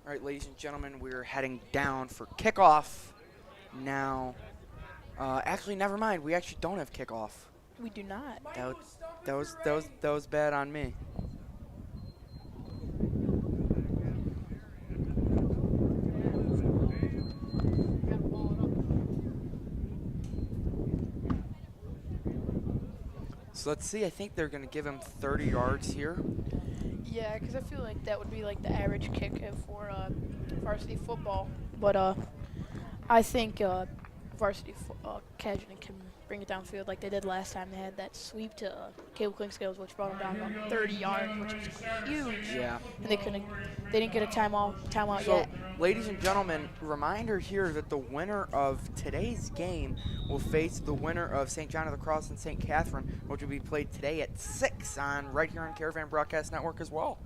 All right, ladies and gentlemen, we're heading down for kickoff now. Actually, never mind. We actually don't have kickoff. We do not. That was bad on me. So let's see. I think they're going to give him 30 yards here. Yeah, because I feel like that would be like the average kick for varsity football. But I think varsity Cadron can bring it downfield like they did last time. They had that sweep to Cable Clinkscales, which brought them down about 30 yards, which is huge. Yeah. And they didn't get a timeout So, yet. ladies and gentlemen, reminder here that the winner of today's game will face the winner of St. John of the Cross and St. Catherine, which will be played today at 6 right here on Caravan Broadcast Network as well.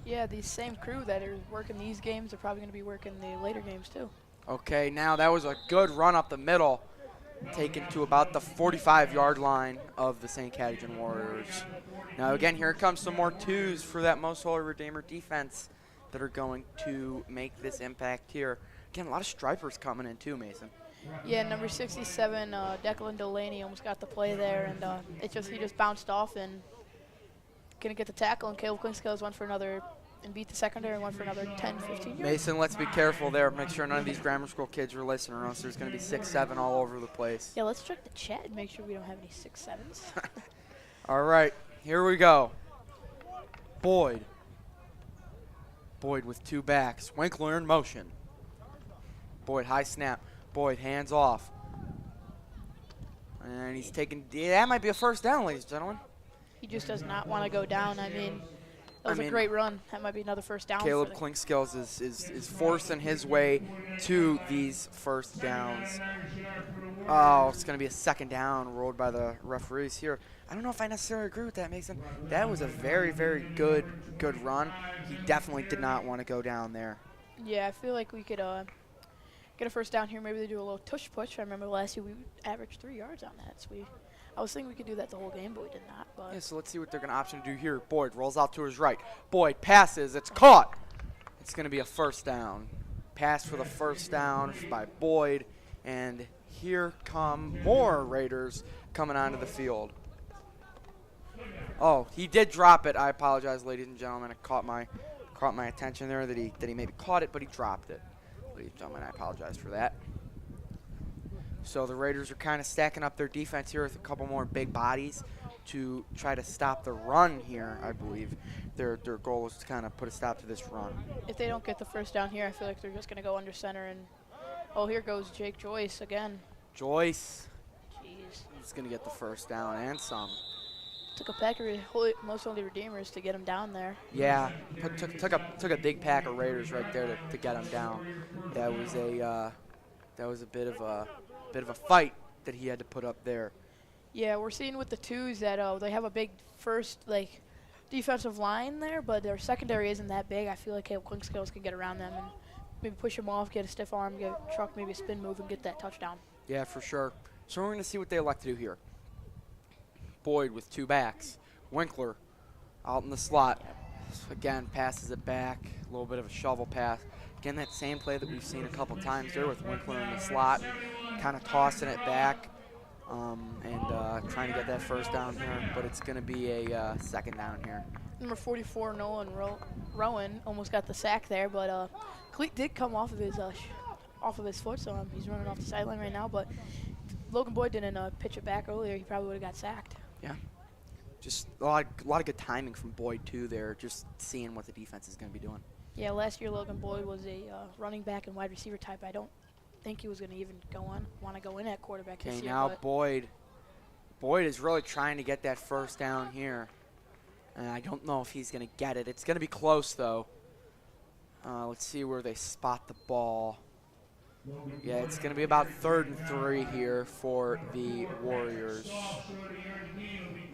Yeah, the same crew that are working these games are probably going to be working the later games too. Okay, now that was a good run up the middle, taken to about the 45-yard line of the St. Catechin Warriors. Now again, here comes some more twos for that Most Holy Redeemer defense that are going to make this impact here. Again, a lot of stripers coming in too, Mason. Yeah, number 67, Declan Delaney almost got the play there, and he just bounced off and gonna get the tackle, and Caleb Clinkscales went for another and beat the secondary and went for another 10, 15 yards. Mason, let's be careful there. Make sure none of these grammar school kids are listening, or else there's going to be 6-7 all over the place. Yeah, let's check the chat and make sure we don't have any 6-7s. All right, here we go. Boyd with two backs. Winkler in motion. Boyd, high snap. Boyd, hands off. And he's taking, that might be a first down, ladies and gentlemen. He just does not want to go down. I mean, that was a great run. That might be another first down. Caleb Clinkscales is forcing his way to these first downs. Oh, it's going to be a second down ruled by the referees here. I don't know if I necessarily agree with that, Mason. That was a very, very good run. He definitely did not want to go down there. Yeah, I feel like we could get a first down here. Maybe they do a little tush push. I remember last year we averaged 3 yards on that. So I was thinking we could do that the whole game, but we did not. But yeah, so let's see what they're going to option to do here. Boyd rolls out to his right. Boyd passes. It's caught. It's going to be a first down. Pass for the first down by Boyd. And here come more Raiders coming onto the field. Oh, he did drop it. I apologize, ladies and gentlemen. It caught my attention there that he maybe caught it, but he dropped it. Ladies and gentlemen, I apologize for that. So the Raiders are kind of stacking up their defense here with a couple more big bodies to try to stop the run here, I believe. Their goal is to kind of put a stop to this run. If they don't get the first down here, I feel like they're just going to go under center. And, oh, here goes Jake Joyce again. Joyce. Jeez. He's going to get the first down and some. Took a pack of Most Holy Redeemers to get him down there. Yeah, took a big pack of Raiders right there to get him down. That was a bit of a fight that he had to put up there. Yeah, we're seeing with the twos that they have a big first defensive line there, but their secondary isn't that big. I feel like Caleb Clinkscales can get around them and maybe push them off, get a stiff arm, get a truck, maybe a spin move, and get that touchdown. Yeah, for sure. So we're going to see what they elect to do here. Boyd with two backs. Winkler out in the slot. Again, passes it back. A little bit of a shovel pass. Again, that same play that we've seen a couple times there with Winkler in the slot, kind of tossing it back and trying to get that first down here. But it's going to be a second down here. Number 44, Nolan Rowan, almost got the sack there, but Cleat did come off of his foot, so he's running off the sideline right now. But Logan Boyd didn't pitch it back earlier. He probably would have got sacked. Yeah. Just a lot of good timing from Boyd, too, there, just seeing what the defense is going to be doing. Yeah, last year Logan Boyd was a running back and wide receiver type. I don't think he was going to even want to go in at quarterback this Okay, year. now but Boyd is really trying to get that first down here. And I don't know if he's going to get it. It's going to be close, though. Let's see where they spot the ball. Yeah, it's going to be about 3rd and 3 here for the Warriors.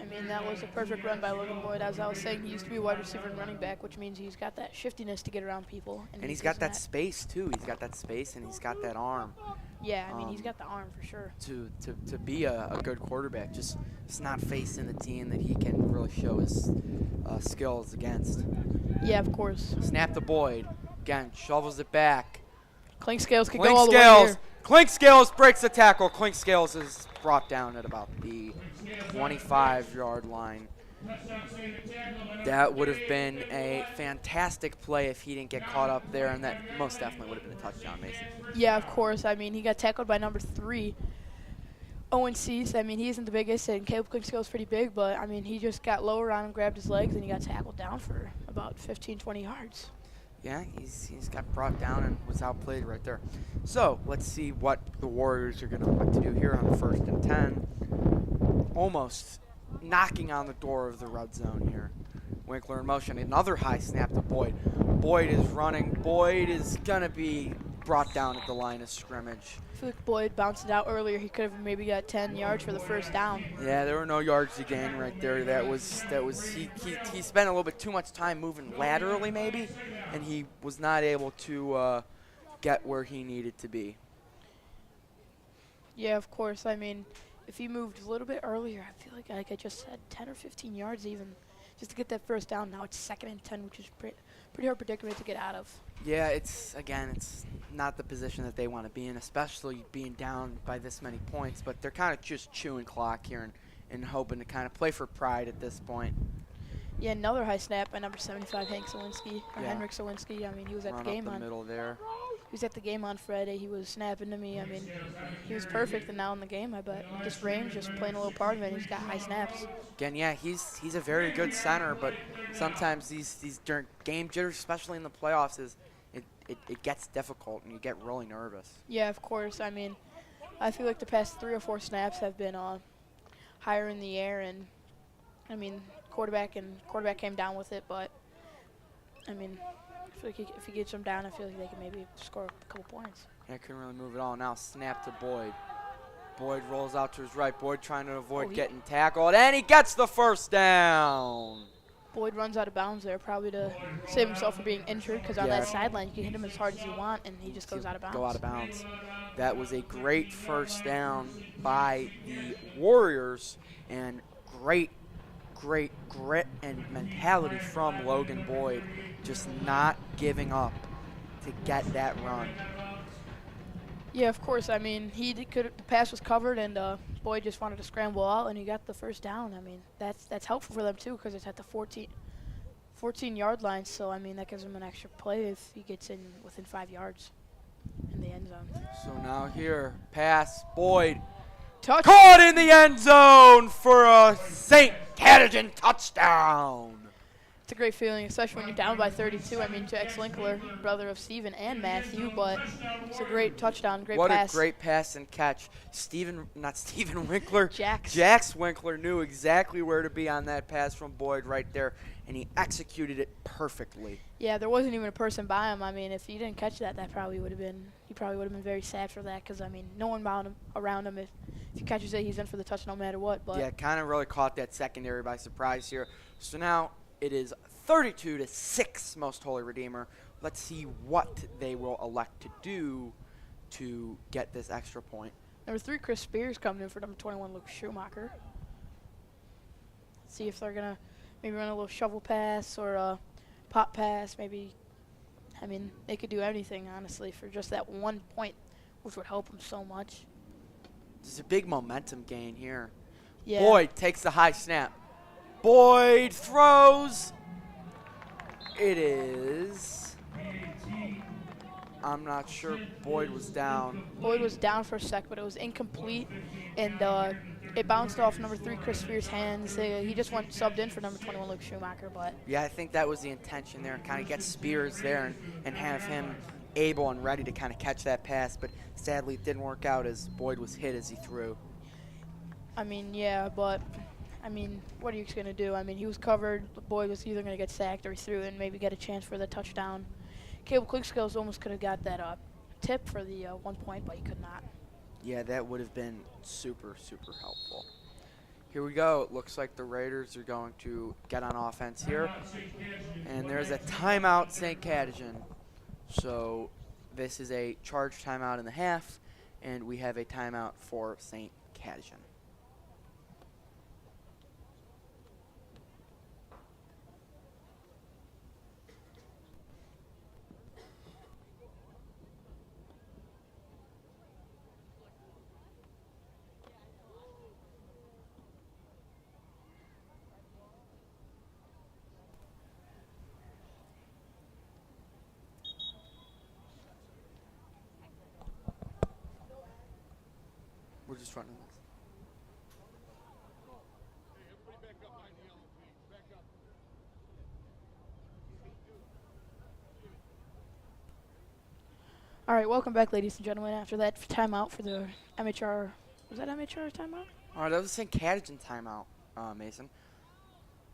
I mean, that was a perfect run by Logan Boyd. As I was saying, he used to be a wide receiver and running back, which means he's got that shiftiness to get around people. And he's got that space, too. He's got that space, and he's got that arm. Yeah, I mean, he's got the arm for sure. To be a good quarterback, just not facing the team that he can really show his skills against. Yeah, of course. Snap to Boyd. Again, shovels it back. Clink Scales could Clink go all the way Scales. here. Clink Scales breaks the tackle. Clink Scales is brought down at about the 25-yard line. That would have been a fantastic play if he didn't get caught up there, and that most definitely would have been a touchdown, Mason. Yeah, of course. I mean, he got tackled by number 3. Owen Cease. I mean, he isn't the biggest, and Caleb Clink Scales pretty big, but, I mean, he just got lower on him, grabbed his legs, and he got tackled down for about 15, 20 yards. Yeah, he's got brought down and was outplayed right there. So let's see what the Warriors are going to want to do here on 1st and 10. Almost knocking on the door of the red zone here. Winkler in motion. Another high snap to Boyd. Boyd is running. Boyd is going to be brought down at the line of scrimmage. I feel like Boyd bounced it out earlier. He could have maybe got 10 yards for the first down. Yeah, there were no yards to gain right there. That was he spent a little bit too much time moving laterally maybe, and he was not able to get where he needed to be. Yeah, of course. I mean, if he moved a little bit earlier, I feel like I just said 10 or 15 yards even, just to get that first down. Now it's 2nd and 10, which is pretty hard predicament to get out of. Yeah, it's not the position that they want to be in, especially being down by this many points. But they're kind of just chewing clock here and hoping to kind of play for pride at this point. Yeah, another high snap by number 75, Henrik Sawinski. Yeah. I mean, he was at Run the game up the middle there. He was at the game on Friday. He was snapping to me. I mean, he was perfect, and now in the game, I bet this range just playing a little part of it. He's got high snaps. Again, yeah, he's a very good center, but sometimes these during game jitters, especially in the playoffs, it gets difficult and you get really nervous. Yeah, of course. I mean, I feel like the past 3 or 4 snaps have been higher in the air, and I mean, quarterback came down with it, but I mean, I feel like if he gets them down, I feel like they can maybe score a couple points. Yeah, couldn't really move it all. Now snap to Boyd. Boyd rolls out to his right. Boyd trying to avoid getting tackled, and he gets the first down. Boyd runs out of bounds there, probably to save himself from being injured, because on that sideline, you can hit him as hard as you want, and he just goes out of bounds. Go out of bounds. That was a great first down by the Warriors, and great grit and mentality from Logan Boyd, just not giving up to get that run. Yeah, of course. I mean, the pass was covered, and Boyd just wanted to scramble out, and he got the first down. I mean, that's helpful for them too, because it's at the 14-yard line. So I mean, that gives him an extra play if he gets in within 5 yards in the end zone. So now here, pass, Boyd. Touch. Caught in the end zone for a St. Cadogan touchdown. It's a great feeling, especially when you're down by 32. I mean, Jax Winkler, brother of Steven and Matthew, but it's a great touchdown, great pass. pass. What a great pass and catch. Not Steven Winkler. Jax Winkler knew exactly where to be on that pass from Boyd right there, and he executed it perfectly. Yeah, there wasn't even a person by him. I mean, if he didn't catch that, he probably would have been very sad for that, because I mean, no one around him. If he catches it, he's in for the touch no matter what. But yeah, kind of really caught that secondary by surprise here. So now it is 32-6, Most Holy Redeemer. Let's see what they will elect to do to get this extra point. Number 3, Chris Spears coming in for number 21, Luke Schumacher. Let's see if they're going to maybe run a little shovel pass or a pop pass. Maybe, I mean, they could do anything, honestly, for just that 1 point, which would help them so much. There's a big momentum gain here. Yeah. Boyd takes the high snap. Boyd throws. It is. I'm not sure. Boyd was down. Boyd was down for a sec, but it was incomplete, and it bounced off number 3 Chris Spears' hands. He just went subbed in for number 21 Luke Schumacher, but Yeah, I think that was the intention there, and kind of get Spears there and have him able and ready to kind of catch that pass. But sadly, it didn't work out as Boyd was hit as he threw. I mean, yeah, but I mean, what are you going to do? I mean, he was covered. Boyd was either going to get sacked or he threw it and maybe get a chance for the touchdown. Caleb Quickskills almost could have got that tip for the 1 point, but he could not. Yeah, that would have been super, super helpful. Here we go. It looks like the Raiders are going to get on offense here. And there's a timeout, St. Caddigan. So this is a charge timeout in the half, and we have a timeout for St. Caddigan. We're just running this. All right, welcome back, ladies and gentlemen. After that timeout for the MHR, was that MHR timeout? All right, that was the St. Caddigan timeout, Mason.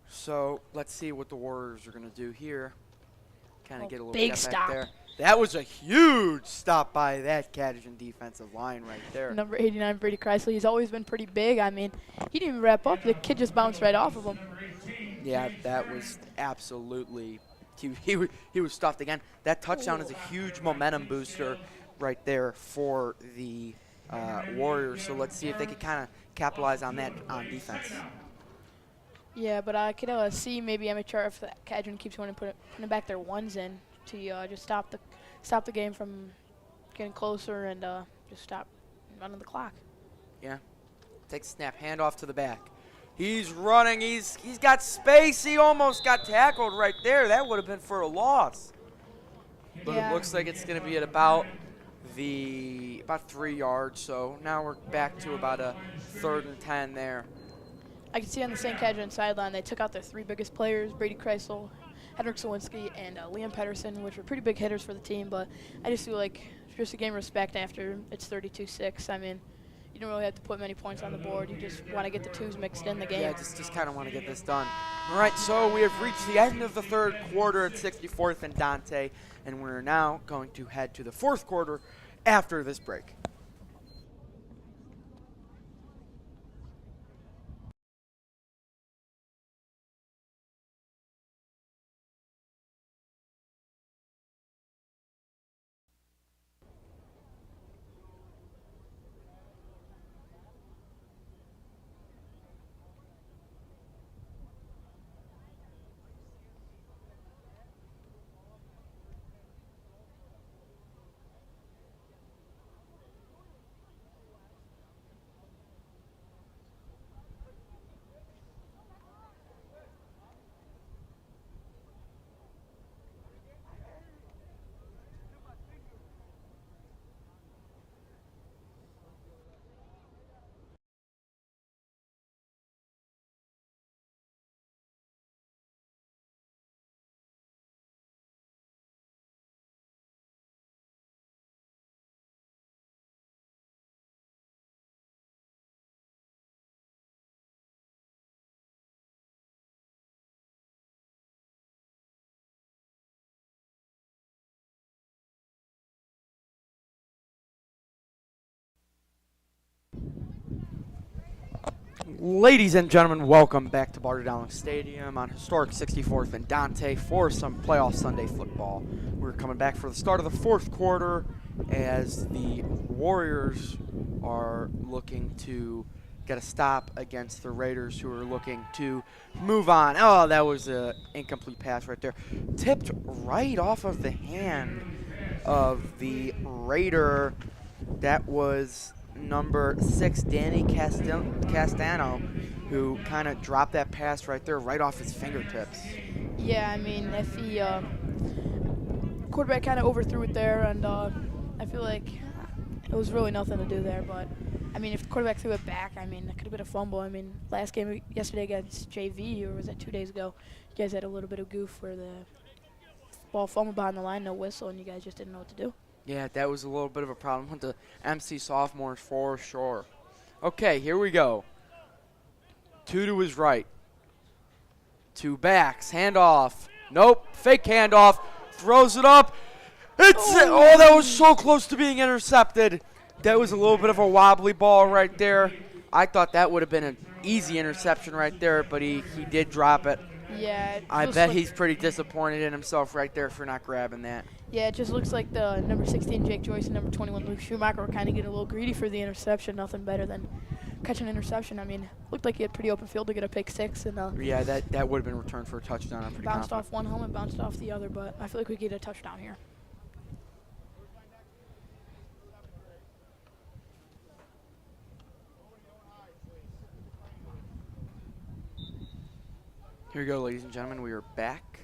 So let's see what the Warriors are going to do here. Kind of get a little big step stop. back there. That was a huge stop by that Caddigan defensive line right there. Number 89, Brady Chrysler. He's always been pretty big. I mean, he didn't even wrap up. The kid just bounced right off of him. Yeah, that was absolutely he was stuffed again. That touchdown is a huge momentum booster right there for the Warriors. So let's see if they can kind of capitalize on that on defense. Yeah, but I could see maybe MHR if Cadron keeps wanting to putting back their ones in to just stop the game from getting closer and just stop running the clock. Yeah, take a snap, hand off to the back. He's running. He's got space. He almost got tackled right there. That would have been for a loss. But Yeah. it looks like it's going to be at about 3 yards. So now we're back to about a 3rd and 10 there. I can see on the St. Cadron sideline they took out their 3 biggest players, Brady Kreisel, Henrik Sawinski, and Liam Pedersen, which were pretty big hitters for the team. But I just feel like just to gain respect after it's 32-6. I mean, you don't really have to put many points on the board. You just want to get the twos mixed in the game. Yeah, just kind of want to get this done. All right, so we have reached the end of the 3rd quarter at 64th and Dante, and we're now going to head to the 4th quarter after this break. Ladies and gentlemen, welcome back to Barter Dowling Stadium on historic 64th and Dante for some playoff Sunday football. We're coming back for the start of the 4th quarter as the Warriors are looking to get a stop against the Raiders, who are looking to move on. Oh, that was an incomplete pass right there. Tipped right off of the hand of the Raider. That was number 6, Danny Castano, who kind of dropped that pass right there, right off his fingertips. Yeah, I mean, if the quarterback kind of overthrew it there, and I feel like It was really nothing to do there, but I mean, if the quarterback threw it back, I mean, that could have been a fumble. I mean, last game yesterday against JV, or was that 2 days ago, you guys had a little bit of goof where the ball fumbled behind the line, no whistle, and you guys just didn't know what to do. Yeah, that was a little bit of a problem with the MC sophomores for sure. Okay, here we go. 2 to his right. 2 backs, handoff. Nope, fake handoff. Throws it up. Oh, that was so close to being intercepted. That was a little bit of a wobbly ball right there. I thought that would have been an easy interception right there, but he did drop it. Yeah. I bet he's pretty disappointed in himself right there for not grabbing that. Yeah, it just looks like the number 16, Jake Joyce, and number 21, Luke Schumacher were kind of getting a little greedy for the interception. Nothing better than catching an interception. I mean, looked like he had pretty open field to get a pick 6. And yeah, that would have been returned for a touchdown. I'm pretty bounced confident. off one helmet, bounced off the other, but I feel like we could get a touchdown here. Here we go, ladies and gentlemen. We are back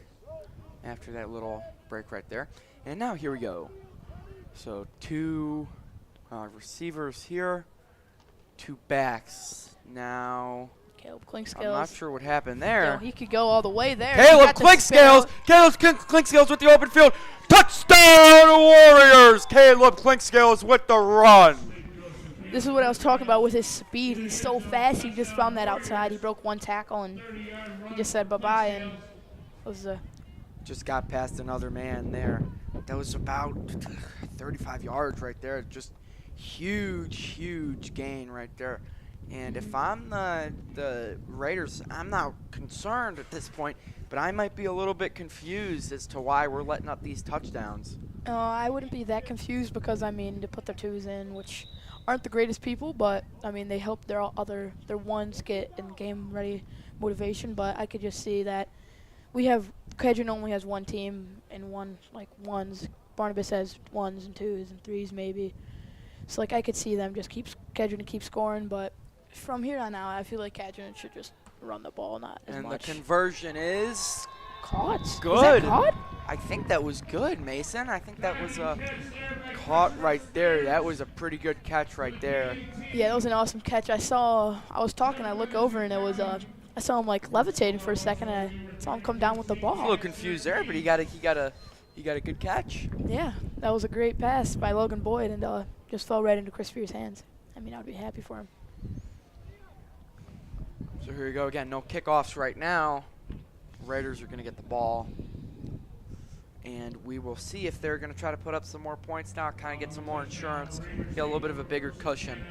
after that little break right there. And now here we go. So 2 receivers here, 2 backs. Now, Caleb Clinkscales. I'm not sure what happened there. Yo, he could go all the way there. Caleb Clinkscales. Caleb Clinkscales with the open field. Touchdown Warriors. Caleb Clinkscales with the run. This is what I was talking about with his speed. He's so fast. He just found that outside. He broke 1 tackle, and he just said bye-bye, and it was just got past another man there. That was about 35 yards right there. Just huge gain right there. And if I'm the Raiders, I'm not concerned at this point, but I might be a little bit confused as to why we're letting up these touchdowns. I wouldn't be that confused because, I mean, to put their 2s in, which aren't the greatest people, but, I mean, they help their ones get in game-ready motivation. But I could just see that Kedron only has 1 team and 1s. Barnabas has 1s and 2s and 3s maybe. So, I could see them just Kedron to keep scoring, but from here on out, I feel like Kedron should just run the ball, not as much. And the conversion is caught. good. Was that caught? I think that was good, Mason. I think that was caught right there. That was a pretty good catch right there. Yeah, that was an awesome catch. I was talking, I look over, and it was I saw him levitating for a second, and I saw him come down with the ball. A little confused there, but he got a good catch. Yeah, that was a great pass by Logan Boyd, and just fell right into Chris Fear's hands. I mean, I'd be happy for him. So here we go again. No kickoffs right now. Raiders are going to get the ball. And we will see if they're going to try to put up some more points now, kind of get some more insurance, get a little bit of a bigger cushion.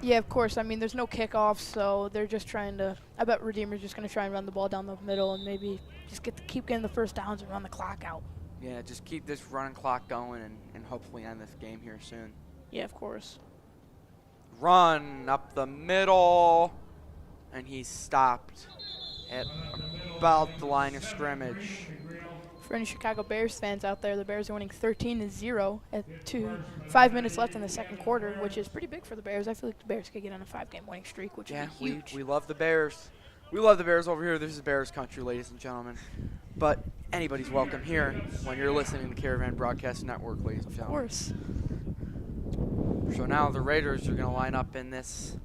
Yeah, of course. I mean, there's no kickoffs, so they're just trying to – I bet Redeemer's just going to try and run the ball down the middle and maybe just keep getting the first downs and run the clock out. Yeah, just keep this running clock going and hopefully end this game here soon. Yeah, of course. Run up the middle, and he's stopped at about the line of scrimmage. For any Chicago Bears fans out there, the Bears are winning 13-0 at 5 minutes left in the second quarter, which is pretty big for the Bears. I feel like the Bears could get on a 5-game winning streak, which would be huge. We love the Bears. We love the Bears over here. This is Bears country, ladies and gentlemen. But anybody's welcome here when you're listening to Caravan Broadcast Network, ladies and gentlemen. Of course. So now the Raiders are going to line up in this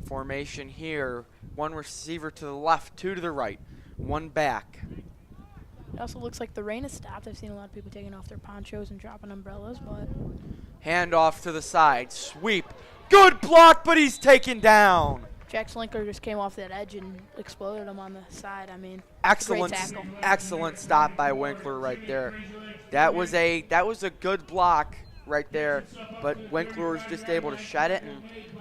formation here. 1 receiver to the left, 2 to the right, 1 back. It also looks like the rain has stopped. I've seen a lot of people taking off their ponchos and dropping umbrellas, but Hand off to the side, sweep. Good block, but he's taken down. Jack Slinkler just came off that edge and exploded him on the side. I mean, Excellent, great tackle. excellent stop by Winkler right there. That was a good block right there, but Winkler was just able to shed it,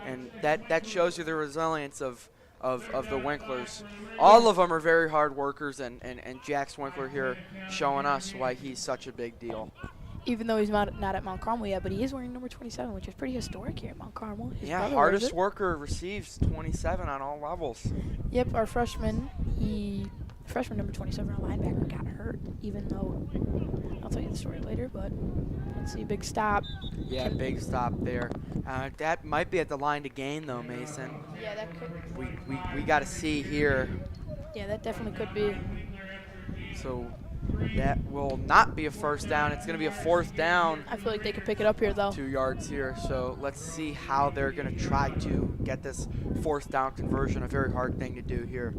and that shows you the resilience of the Winklers. All of them are very hard workers, and Jack Winkler here showing us why he's such a big deal. Even though he's not at Mount Carmel yet, but he is wearing number 27, which is pretty historic here at Mount Carmel. His Yeah, brother hardest wears it. worker receives 27 on all levels. Yep, our freshman number 27, our linebacker, got hurt, even though, I'll tell you the story later, but let's see, big stop. Yeah, big stop there. That might be at the line to gain, though, Mason. Yeah, that could. We got to see here. Yeah, that definitely could be. So That will not be a first down. It's going to be a fourth down. I feel like they could pick it up here, though. 2 yards here. So let's see how they're going to try to get this fourth down conversion. A very hard thing to do here.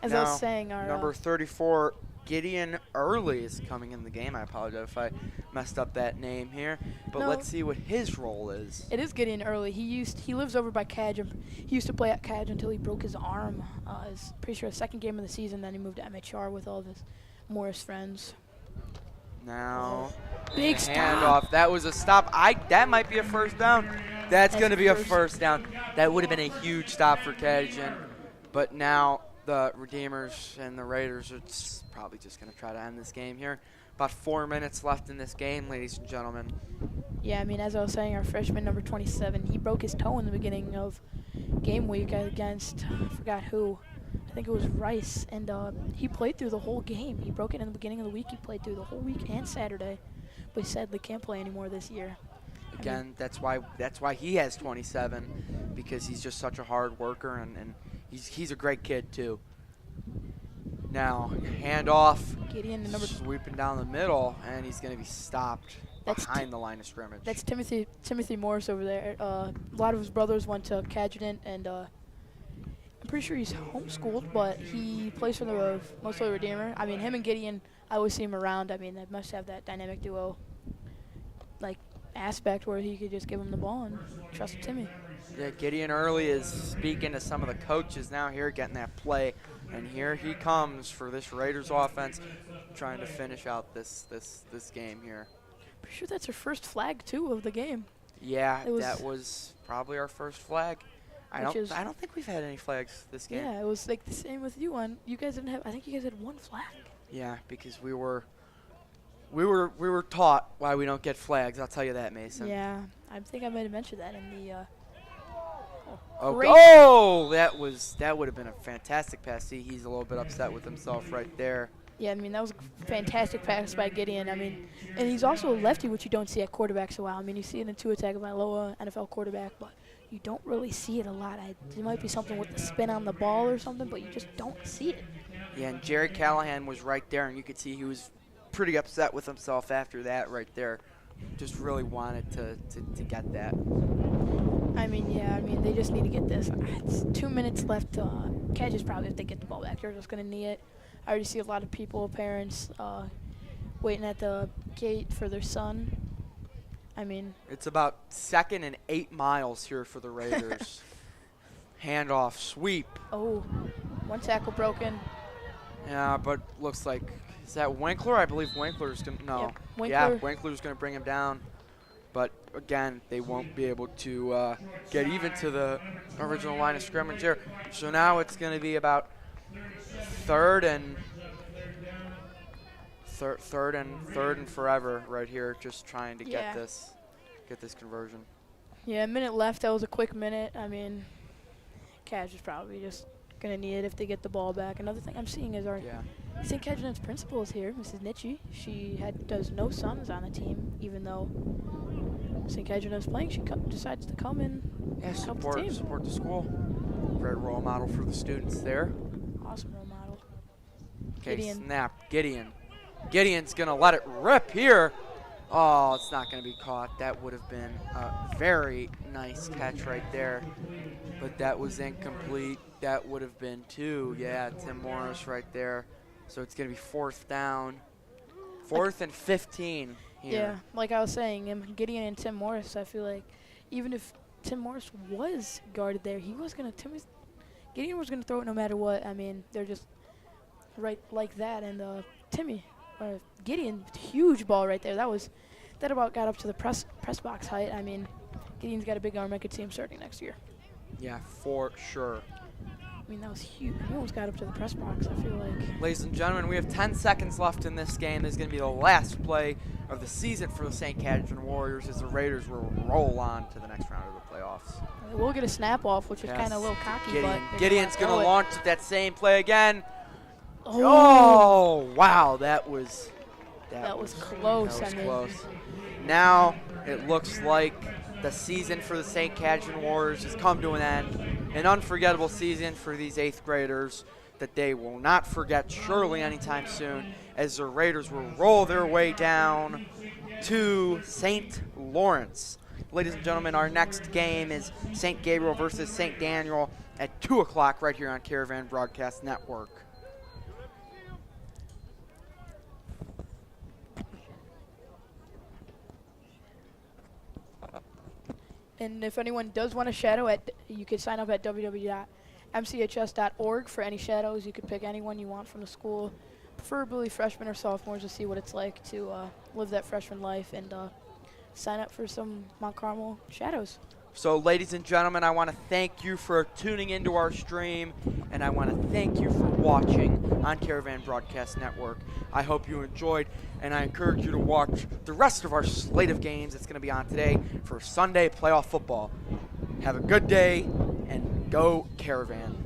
As now, I was saying, our number 34, Gideon Early, is coming in the game. I apologize if I messed up that name here. But No. let's see what his role is. it is getting early. He lives over by Cadge. He used to play at Cadge until he broke his arm. His pretty sure his second game of the season. Then he moved to MHR with all of his Morris friends. Now, Big stop. handoff. That was a stop. That might be a first down. That's going to be a first. first down. That would have been a huge stop for Cadigan. But now the Redeemers and the Raiders are probably just going to try to end this game here. About 4 minutes left in this game, ladies and gentlemen. Yeah, I mean, as I was saying, our freshman, number 27, he broke his toe in the beginning of game week against, I forgot who. I think it was Rice, and he played through the whole game. He broke it in the beginning of the week. He played through the whole week and Saturday, but he sadly can't play anymore this year. Again, that's why he has 27, because he's just such a hard worker, and he's a great kid too. Now, handoff, Gideon, the number sweeping down the middle, and he's going to be stopped That's behind the line of scrimmage. That's Timothy Morris over there. A lot of his brothers went to Cadgedon, and I'm pretty sure he's homeschooled, but he plays for the mostly Redeemer. I mean, him and Gideon, I always see him around. I mean, they must have that dynamic duo, like, aspect where he could just give him the ball and trust Timmy. Yeah, Gideon Early is speaking to some of the coaches now here, getting that play. And here he comes for this Raiders offense, trying to finish out this game here. Pretty sure that's her first flag, too, of the game. Yeah, It was- that was probably our first flag. I don't think we've had any flags this game. Yeah, it was like the same with you. You guys didn't have. I think you guys had one flag. Yeah, because we were taught why we don't get flags. I'll tell you that, Mason. Yeah, I think I might have mentioned that in the. Oh, Great. that would have been a fantastic pass. See, he's a little bit upset with himself right there. Yeah, I mean, that was a fantastic pass by Gideon. I mean, and he's also a lefty, which you don't see at quarterback so well. I mean, you see it in two attack by Loa, NFL quarterback, but you don't really see it a lot. It might be something with the spin on the ball or something, but you just don't see it. Yeah, and Jerry Callahan was right there, and you could see he was pretty upset with himself after that right there. Just really wanted to get that. I mean, they just need to get this. It's 2 minutes left. Catch is probably, if they get the ball back, they're just going to knee it. I already see a lot of people, parents, waiting at the gate for their son. I mean, It's about 2nd and 8 miles here for the Raiders. Handoff, sweep. oh, one tackle broken. Yeah, but looks like, is that Winkler? I believe Winkler's going to, no. Yep, Yeah, Winkler. Winkler's going to bring him down. But again, they won't be able to get even to the original line of scrimmage here. So now it's going to be about third and forever right here, just trying to Yeah. get this conversion. Yeah, a minute left. That was a quick minute. I mean, Cash is probably just going to need it if they get the ball back. Another thing I'm seeing is our Yeah. St. Cadgen's principal is here, Mrs. Nitchie. She does no sons on the team, even though St. Cadgen is playing. She decides to come and Yeah, help the team. support the school. Great role model for the students there. Awesome role model. Okay, Gideon. snap. Gideon's going to let it rip here. Oh, it's not going to be caught. That would have been a very nice catch right there. But that was incomplete. That would have been 2. Yeah, Tim Morris right there. So it's going to be 4th down. 4th and 15 here. Yeah, like I was saying, Gideon and Tim Morris, I feel like even if Tim Morris was guarded there, Gideon was going to throw it no matter what. I mean, they're just right like that. And Gideon, huge ball right there. That about got up to the press box height. I mean, Gideon's got a big arm. I could see him starting next year. Yeah, for sure. I mean, that was huge. He almost got up to the press box, I feel like. Ladies and gentlemen, we have 10 seconds left in this game. This is going to be the last play of the season for the St. Cadgen Warriors as the Raiders will roll on to the next round of the playoffs. We'll get a snap off, which is Yes. kind of a little cocky, but Gideon's going to launch that same play again. Oh, Oh, wow, that was close. That was I mean, close. Now it looks like the season for the St. Cadgen Warriors has come to an end. An unforgettable season for these 8th graders. that they will not forget surely anytime soon, as the Raiders will roll their way down to St. Lawrence. Ladies and gentlemen, our next game is St. Gabriel versus St. Daniel at 2 o'clock right here on Caravan Broadcast Network. And if anyone does want a shadow, you can sign up at www.mchs.org for any shadows. You can pick anyone you want from the school, preferably freshmen or sophomores, to see what it's like to live that freshman life and sign up for some Mount Carmel shadows. So, ladies and gentlemen, I want to thank you for tuning into our stream, and I want to thank you for watching on Caravan Broadcast Network. I hope you enjoyed, and I encourage you to watch the rest of our slate of games that's going to be on today for Sunday playoff football. Have a good day, and go Caravan.